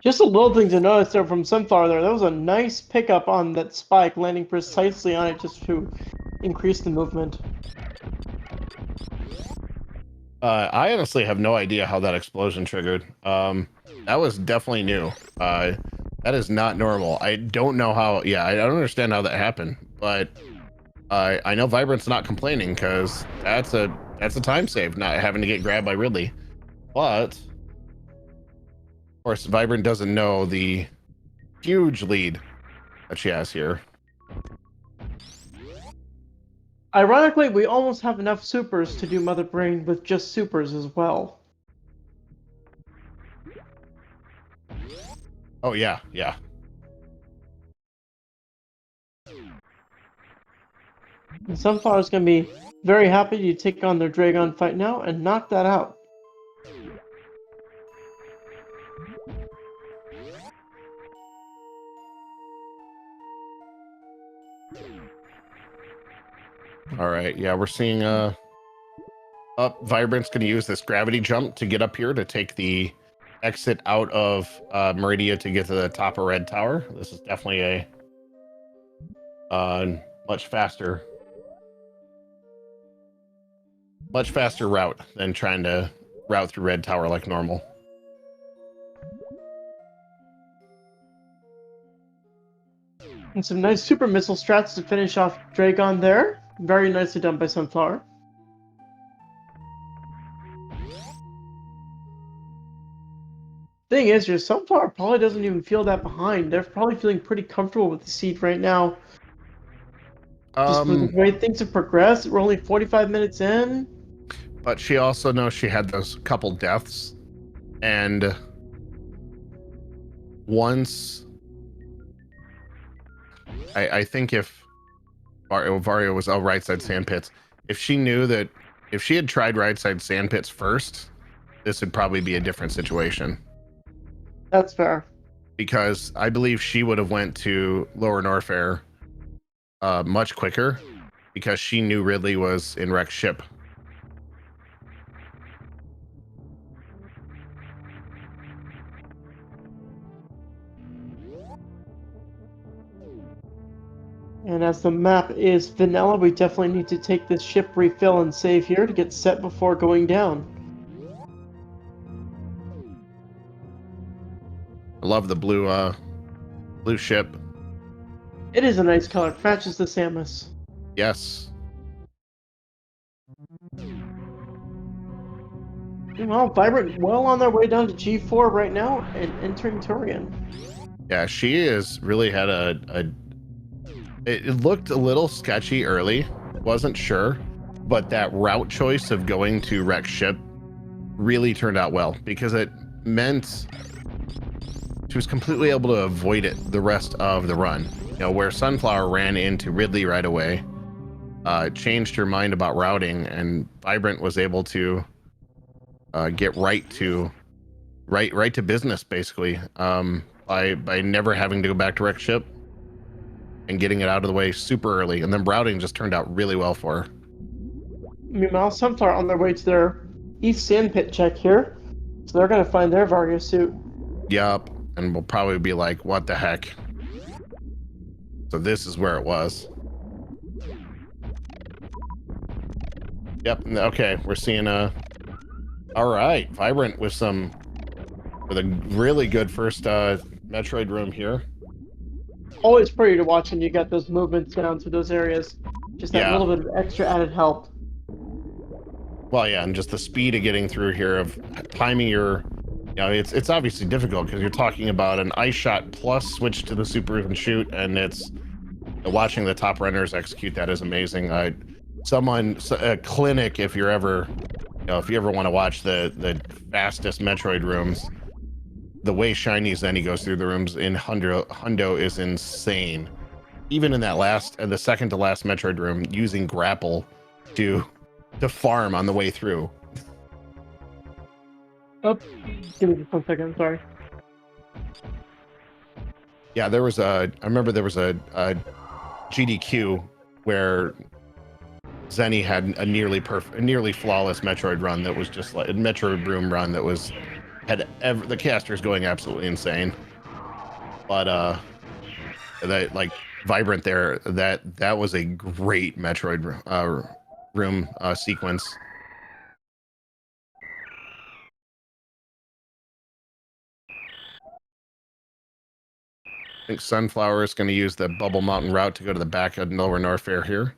Just a little thing to notice there from Sunflower there. That was a nice pickup on that spike, landing precisely on it just to increase the movement. I honestly have no idea how that explosion triggered. That was definitely new. That is not normal. I don't know how. Yeah, I don't understand how that happened. But I know Vibrant's not complaining because that's a time save, not having to get grabbed by Ridley. But of course, Vibrant doesn't know the huge lead that she has here. Ironically, we almost have enough supers to do Mother Brain with just supers as well. Oh yeah, yeah. And Sunflower's gonna be very happy to take on their Dragon fight now and knock that out. All right, yeah, we're seeing up. Vibrant's going to use this gravity jump to get up here to take the exit out of Meridia to get to the top of Red Tower. This is definitely a much faster route than trying to route through Red Tower like normal. And some nice super missile strats to finish off Dragon there. Very nicely done by Sunflower. Thing is, your Sunflower probably doesn't even feel that behind. They're probably feeling pretty comfortable with the seed right now. Just for the way things have progressed, we're only 45 minutes in. But she also knows she had those couple deaths. And once... I think if Vario was right side sand pits, if she knew that if she had tried right side sand pits first, this would probably be a different situation. That's fair. Because I believe she would have went to Lower Norfair much quicker because she knew Ridley was in wrecked ship. And as the map is vanilla, we definitely need to take this ship refill and save here to get set before going down. I love the blue ship. It is a nice color. It matches the Samus. Yes. Well, Vibrant well on their way down to G4 right now and entering Turian. Yeah, she has really had it looked a little sketchy early, wasn't sure, but that route choice of going to wreck ship really turned out well because it meant she was completely able to avoid it the rest of the run. You know, where Sunflower ran into Ridley right away, changed her mind about routing, and Vibrant was able to get right to business basically by never having to go back to wreck ship and getting it out of the way super early, and then routing just turned out really well for her. Meanwhile, Sunflower on their way to their East Sandpit check here, so they're gonna find their Vario suit. Yup, and we'll probably be like, what the heck? So this is where it was. Yep, okay, we're seeing all right, Vibrant with a really good first Metroid room here. Always pretty to watch when you get those movements down through those areas. Just that little bit of extra added help. Well, yeah, and just the speed of getting through here, of timing your, it's obviously difficult because you're talking about an ice shot plus switch to the super and shoot, and it's watching the top runners execute that is amazing. A clinic, if you're ever, if you ever want to watch the fastest Metroid rooms, the way Shiny Zenny goes through the rooms in Hundo is insane. Even in that the second to last Metroid room, using grapple to farm on the way through. Oh, give me just 1 second, sorry. Yeah, I remember there was a GDQ where Zenny had a nearly flawless Metroid run that was just like a Metroid room run that had the casters going absolutely insane. But that, like, Vibrant there, that was a great Metroid room sequence. I think Sunflower is going to use the Bubble Mountain route to go to the back of Lower Norfair here.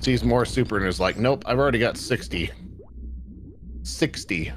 Sees more super and is like, nope, I've already got 60. 60.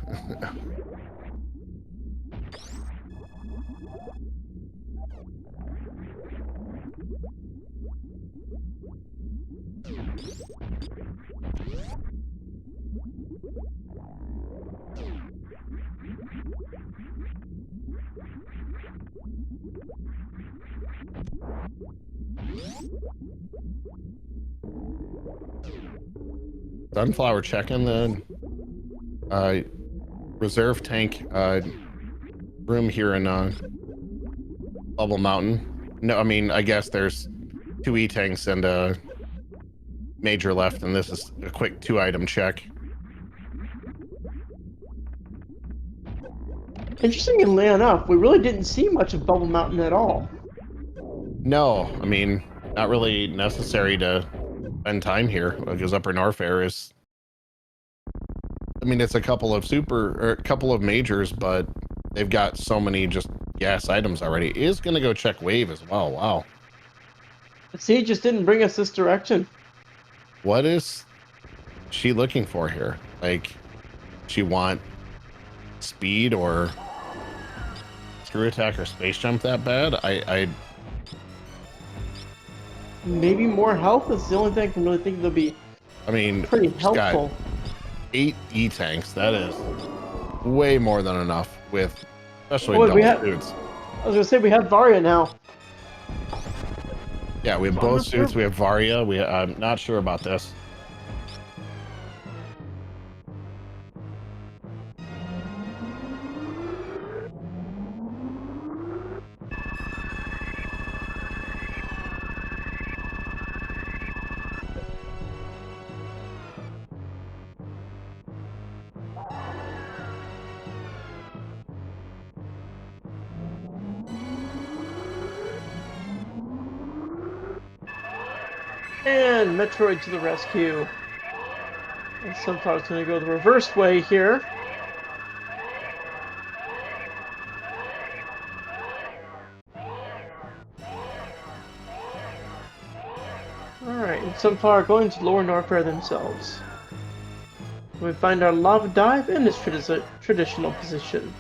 Sunflower checking the reserve tank room here in Bubble Mountain. No, I mean, I guess there's 2 E-tanks and a major left, and this is a quick 2-item check. Interestingly enough, we really didn't see much of Bubble Mountain at all. No, I mean, not really necessary to spend time here, because Upper Norfair is, I mean, it's a couple of majors, but they've got so many just gas items already. Is gonna go check wave as well. Wow. See, just didn't bring us this direction. What is she looking for here? Like, she want speed or screw attack or space jump that bad? I maybe more health is the only thing I can really think they'll be. I mean, pretty helpful. 8 E-tanks. That is way more than enough, with especially double suits. I was gonna say we have Varia now. Yeah, we have both suits. We have Varia. I'm not sure about this. And Metroid to the rescue. And Sunflower's going to go the reverse way here. Alright, and Sunflower going to Lower Norfair themselves. We find our lava dive in its traditional position.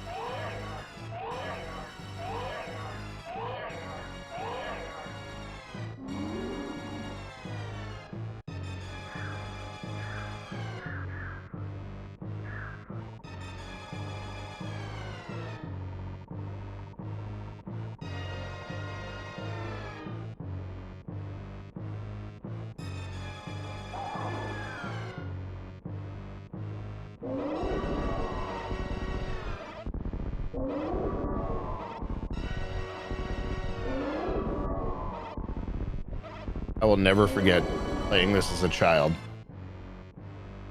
I will never forget playing this as a child.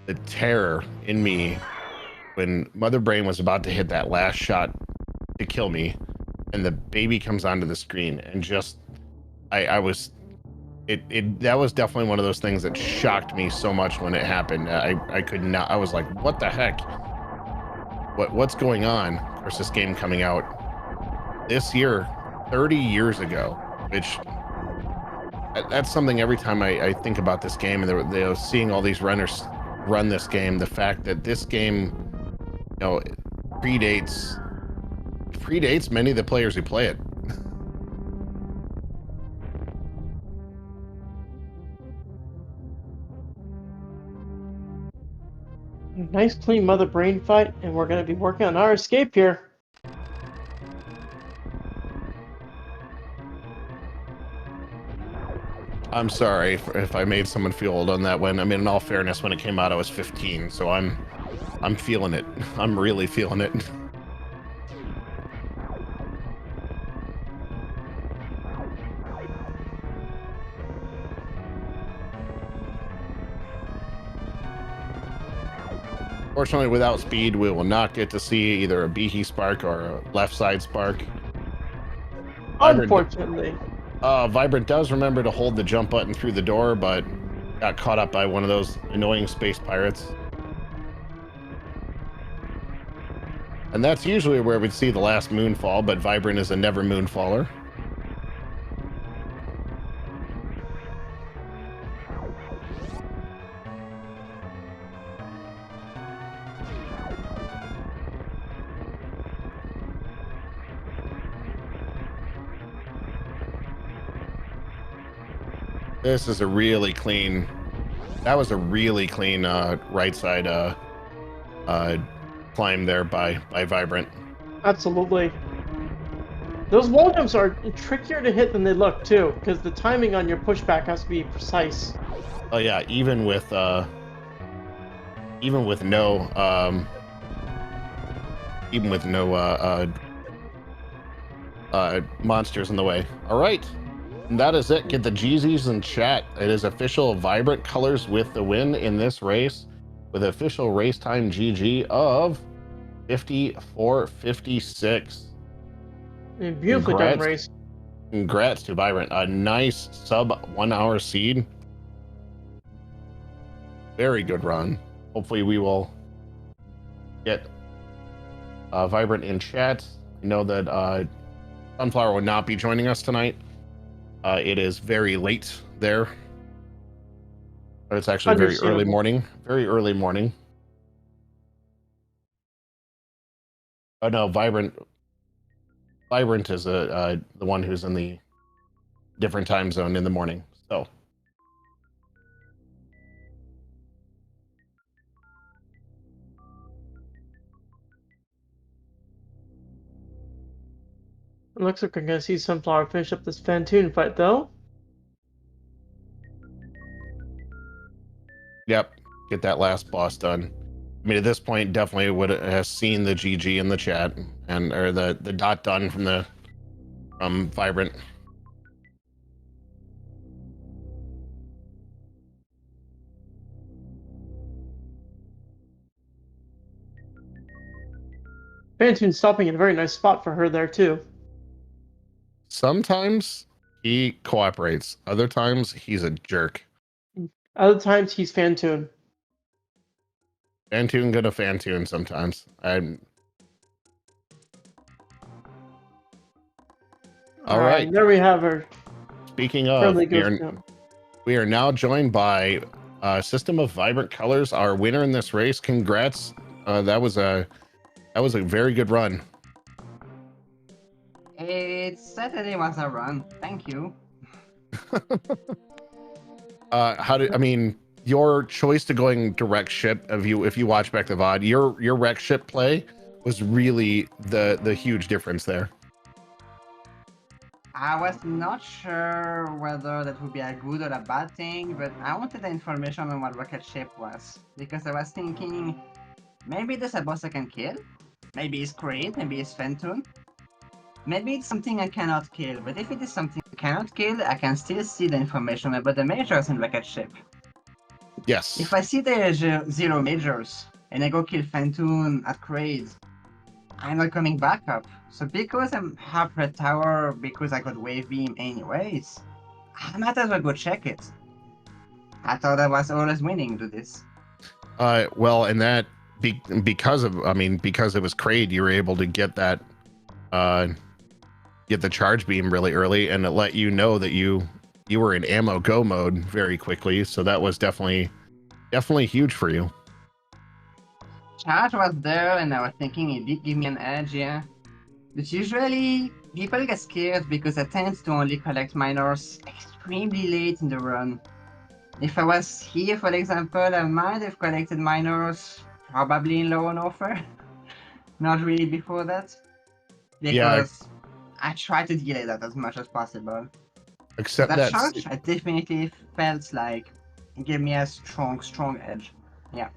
The terror in me when Mother Brain was about to hit that last shot to kill me, and the baby comes onto the screen, and just that was definitely one of those things that shocked me so much when it happened. I could not. I was like, what the heck? What's going on? Of course, this game coming out this year, 30 years ago, which That's something every time I think about this game and they're seeing all these runners run this game. The fact that this game, you know, predates many of the players who play it. Nice clean mother brain fight, and we're going to be working on our escape here. I'm sorry if I made someone feel old on that one. I mean, in all fairness, when it came out, I was 15, so I'm feeling it. I'm really feeling it. Fortunately, without speed, we will not get to see either a Behe spark or a left side spark. Unfortunately. Vibrant does remember to hold the jump button through the door, but got caught up by one of those annoying space pirates. And that's usually where we'd see the last moonfall, but Vibrant is a never moonfaller. This is a really clean, that was a really clean right side climb there by Vibrant. Absolutely. Those wall jumps are trickier to hit than they look too, because the timing on your pushback has to be precise. Oh yeah, even with no monsters in the way. All right. And that is it. Get the GZs in chat. It is official. Vibrant Colors with the win in this race with official race time GG of 54:56. Beautifully done race. Congrats to Vibrant. A nice sub 1 hour seed. Very good run. Hopefully we will get Vibrant in chat. I know that Sunflower will not be joining us tonight. It is very late there, but it's actually very early morning. Very early morning. Oh no, Vibrant is the one who's in the different time zone in the morning. So it looks like we're gonna see Sunflower finish up this Fantoon fight though. Yep, get that last boss done. I mean, at this point, definitely would have seen the GG in the chat and or the dot done from Vibrant. Fantoon stopping in a very nice spot for her there too. Sometimes he cooperates. Other times he's a jerk. Other times he's Fantoon. Fantoon gonna Fantoon sometimes. All right. There we have her. Speaking of, we are now joined by System of Vibrant Colors, our winner in this race. Congrats. That was a very good run. It certainly was a run. Thank you. I mean, your choice to going direct ship if you watch back the VOD, your wreck ship play was really the huge difference there. I was not sure whether that would be a good or a bad thing, but I wanted the information on what rocket ship was, because I was thinking maybe there's a boss I can kill, maybe it's Creed, maybe it's Fantoon, maybe it's something I cannot kill, but if it is something I cannot kill, I can still see the information about the majors in rocket ship. Yes. If I see the 0 majors and I go kill Fantoon at Creed, I'm not coming back up. So because I'm half red tower, because I got wave beam anyways, I might as well go check it. I thought I was always winning to this. Well, and that because it was Kraid, you were able to get that get the charge beam really early, and it let you know that you you were in ammo go mode very quickly, so that was definitely huge for you. Charge was there, and I was thinking it did give me an edge, yeah. But usually, people get scared because I tend to only collect minors extremely late in the run. If I was here, for example, I might have collected minors probably in low on offer. Not really before that, Yeah, because I try to delay that as much as possible. But except that that charge, I definitely felt like it gave me a strong edge. Yeah.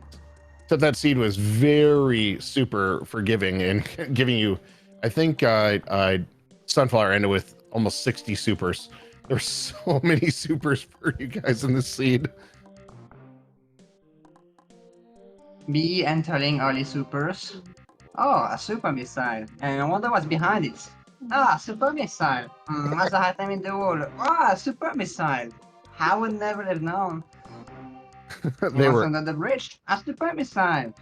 seed was very super forgiving and giving you, I think Sunflower ended with almost 60 supers. There's so many supers for you guys in this seed. Me entering early supers. Oh, a super missile. And I wonder what's behind it. Ah, super missile. What's the high time in the world? Ah, super missile. I would never have known. They What's were, under the bridge? A super missile.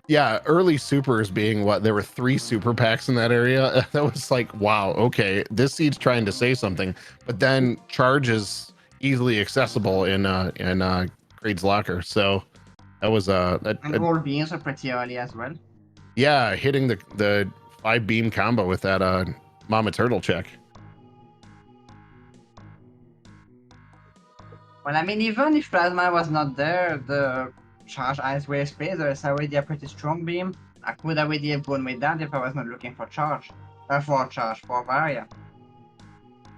yeah, early supers being what, there were 3 super packs in that area. That was like, wow, okay, this seed's trying to say something, but then charge is easily accessible in Creed's locker. So that was And all beams are pretty early as well. yeah, hitting the 5 beam combo with that Mama Turtle check. Well, I mean, even if Plasma was not there, the Charge Ice Wave Spacer is already a pretty strong beam. I could already have gone with that if I was not looking for charge. For Varia.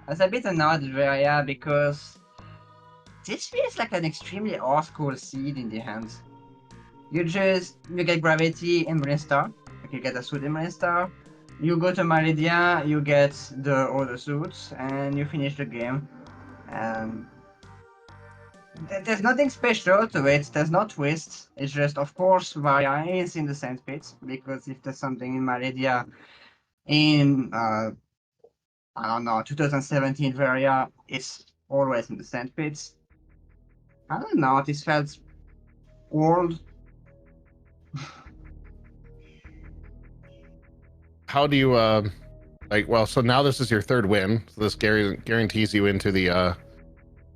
I was a bit annoyed with Varia because this feels like an extremely old-school seed in the hands. You get Gravity and Brainstar. You get a suit in Brainstar. You go to Meridian, you get all the suits, and you finish the game. Um, There's nothing special to it, there's no twist. It's just, of course, Varia is in the sandpit, because if there's something in Meridia in, I don't know, 2017 Varia, it's always in the sandpits. I don't know, this felt old. How do you like, well, so now this is your 3rd win, so this guarantees you into the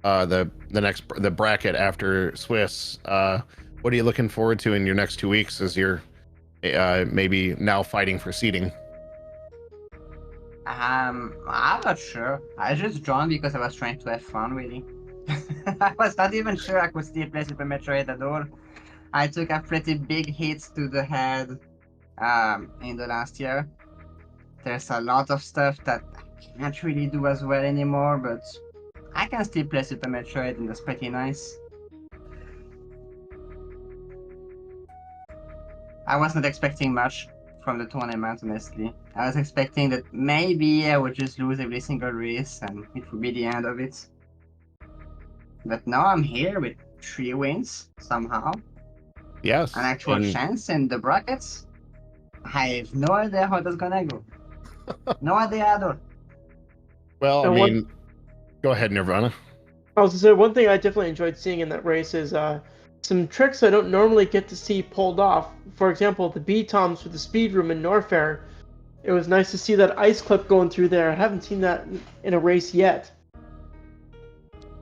the bracket after Swiss. What are you looking forward to in your next 2 weeks as you're maybe now fighting for seeding? I'm not sure. I just joined because I was trying to have fun, really. I was not even sure I could still play Super Metroid at all. I took a pretty big hit to the head in the last year. There's a lot of stuff that I can't really do as well anymore, but I can still play Super Metroid and that's pretty nice. I was not expecting much from the tournament, honestly. I was expecting that maybe I would just lose every single race and it would be the end of it. But now I'm here with 3 wins, somehow. Yes. An actual chance in the brackets. I have no idea how that's gonna go. No idea at all. Well, I mean, go ahead, Nirvana. I was gonna say, one thing I definitely enjoyed seeing in that race is some tricks I don't normally get to see pulled off. For example, the B-toms for the speed room in Norfair. It was nice to see that ice clip going through there. I haven't seen that in a race yet.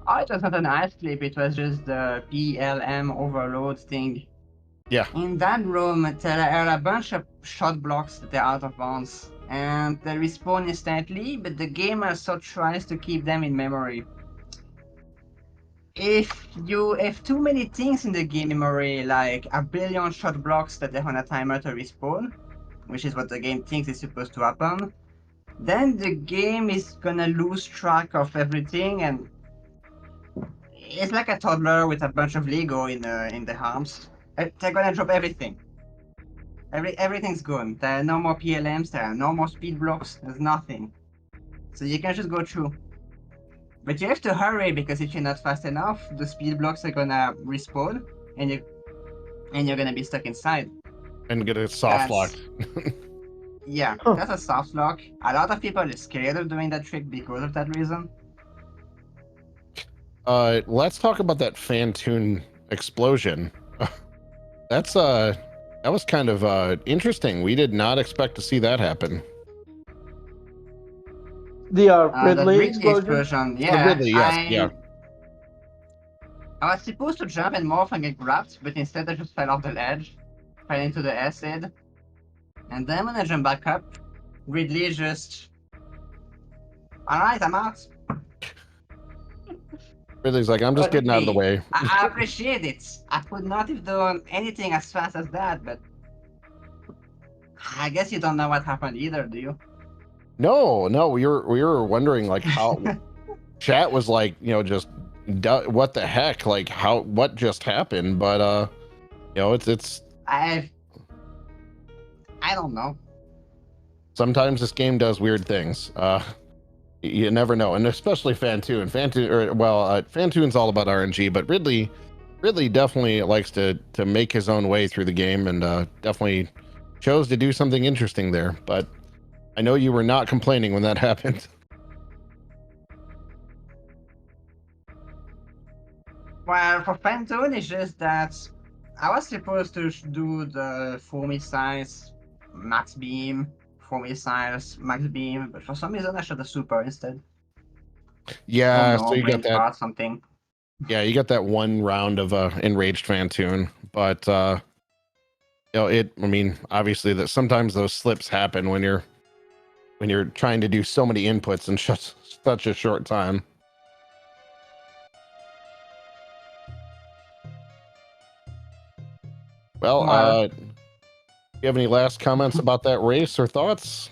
Oh, it was not an ice clip, it was just the PLM overload thing. Yeah. In that room, there are a bunch of shot blocks that are out of bounds, and they respawn instantly, but the game also tries to keep them in memory. If you have too many things in the game memory, like a billion shot blocks that are on a timer to respawn, which is what the game thinks is supposed to happen, then the game is gonna lose track of everything, and it's like a toddler with a bunch of Lego in the arms. They're gonna drop everything. Everything's gone. There are no more PLMs, there are no more speed blocks, there's nothing. So you can just go through. But you have to hurry because if you're not fast enough, the speed blocks are gonna respawn and you're gonna be stuck inside. And get a soft lock. Yeah, that's a soft lock. A lot of people are scared of doing that trick because of that reason. Let's talk about that Fantoon explosion. That was kind of interesting. We did not expect to see that happen. The The Ridley Ridley explosion. explosion. The Yeah, Ridley, yes, yeah. I was supposed to jump and morph and get grabbed, but instead I just fell off the ledge, fell into the acid, and then when I jumped back up, Ridley just. Alright, I'm out. Ridley's like, I'm just getting out of the way. I appreciate it. I could not have done anything as fast as that, but I guess you don't know what happened either, do you? No, we were wondering like how chat was like, just what the heck, like what just happened, but it's I don't know. sometimes this game does weird things. You never know, and especially Fantoon. Fantoon's all about RNG, but Ridley definitely likes to make his own way through the game, and definitely chose to do something interesting there. But I know you were not complaining when that happened. Well, for Phantom, it's just that I was supposed to do the 4 missiles, max beam, 4 missiles, max beam, but for some reason I shot a super instead. Yeah, Oh so no, you brain got that. fart, something. Yeah, you got that one round of enraged Fantoon, but I mean, obviously that sometimes those slips happen when you're trying to do so many inputs in such a short time. Well, do you have any last comments about that race or thoughts?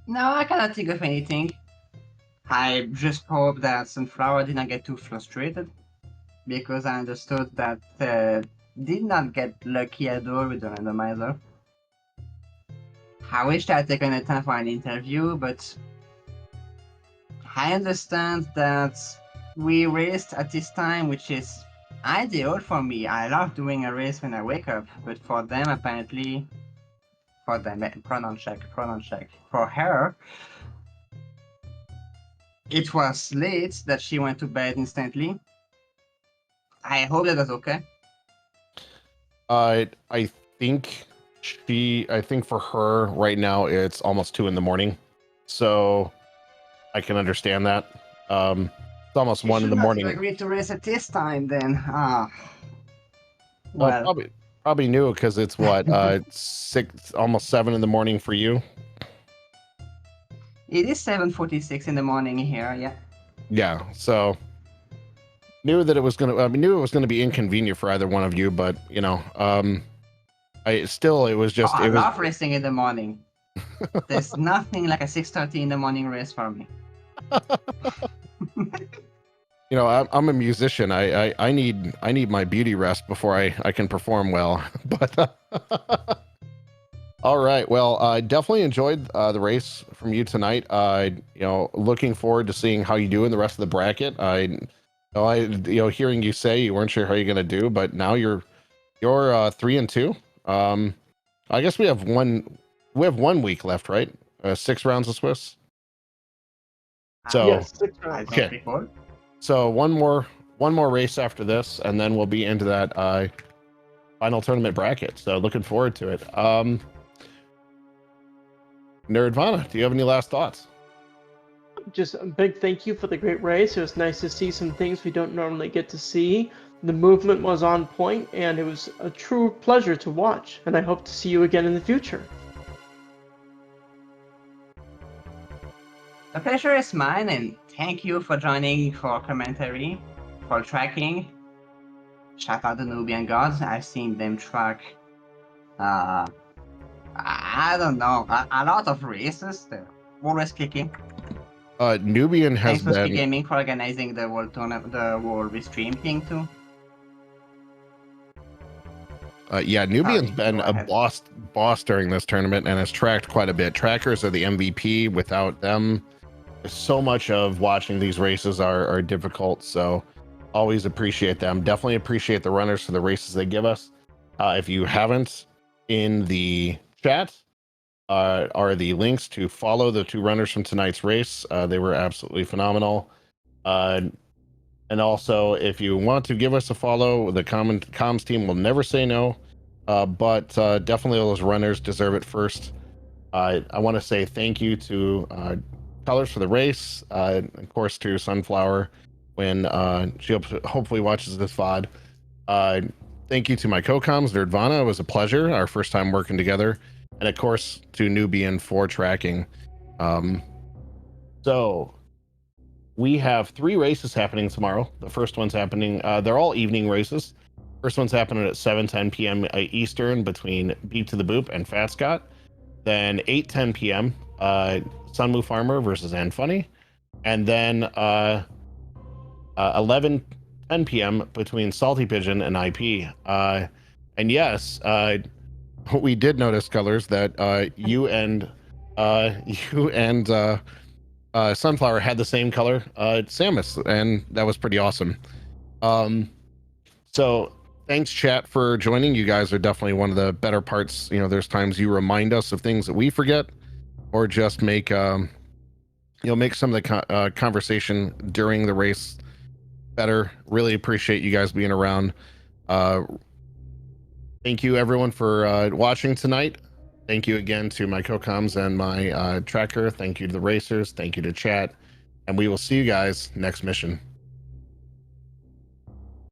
No, I cannot think of anything. I just hope that Sunflower did not get too frustrated, because I understood that did not get lucky at all with the randomizer. I wish I had taken the time for an interview, but I understand that we raced at this time, which is ideal for me. I love doing a race when I wake up, but for them, apparently, for them, pronoun check. For her, it was late that she went to bed instantly. I hope that was okay. I think I think for her right now it's almost 2 a.m, so I can understand that. It's almost 1 You should not have a.m. agreed to race at this time then. Well, Well, probably knew because it's what 6, almost 7 a.m. for you. it is 7:46 in the morning here, yeah. Yeah, so knew that it was gonna be inconvenient for either one of you, but it was just I it was love racing in the morning. There's nothing like a 6:30 in the morning race for me. I'm a musician. I need my beauty rest before I can perform well. But all right, well, I definitely enjoyed the race from you tonight. Looking forward to seeing how you do in the rest of the bracket. Hearing you say you weren't sure how you're gonna do, but now you're 3-2. I guess we have 1 week left, right? 6 rounds of Swiss. So Yes, 6 rounds. okay. So one more race after this, and then we'll be into that final tournament bracket. So looking forward to it. Nerdvana, do you have any last thoughts? Just a big thank you for the great race. It was nice to see some things we don't normally get to see. The movement was on point, and it was a true pleasure to watch. And I hope to see you again in the future. The pleasure is mine, and thank you for joining for commentary, for tracking. Shout out the Nubian gods. I've seen them track. I don't know, a lot of races. They're always kicking. Nubian has Thanks to been SpeedGaming for organizing the world tournament, the world restream thing too. Nubian's been go a ahead. boss during this tournament and has tracked quite a bit. Trackers are the MVP. Without them, so much of watching these races are difficult. So always appreciate them. Definitely appreciate the runners for the races they give us. If you haven't, in the chat are the links to follow the 2 runners from tonight's race. They were absolutely phenomenal. And also, if you want to give us a follow, the comms team will never say no. but definitely those runners deserve it first. I want to say thank you to Colors for the race, of course to Sunflower when she hopefully watches this VOD. Thank you to my co-coms, Nerdvana. It was a pleasure. Our first time working together. And of course to Nubian for tracking. So we have 3 races happening tomorrow. The first one's happening, they're all evening races. First one's happening at 7:10 p.m. Eastern between Beep to the Boop and Fat Scott. Then 8:10 p.m. Sunmoo Farmer versus Anfunny. And then 11:10 p.m. between Salty Pigeon and IP. And yes, we did notice, Colors, that you and Sunflower had the same color, Samus, and that was pretty awesome. So thanks, chat, for joining. You guys are definitely one of the better parts. You know, there's times you remind us of things that we forget, or just make make some of the conversation during the race better. Really appreciate you guys being around. Thank you everyone for watching tonight. Thank you again to my co-coms and my tracker. Thank you to the racers. Thank you to chat. And we will see you guys next mission.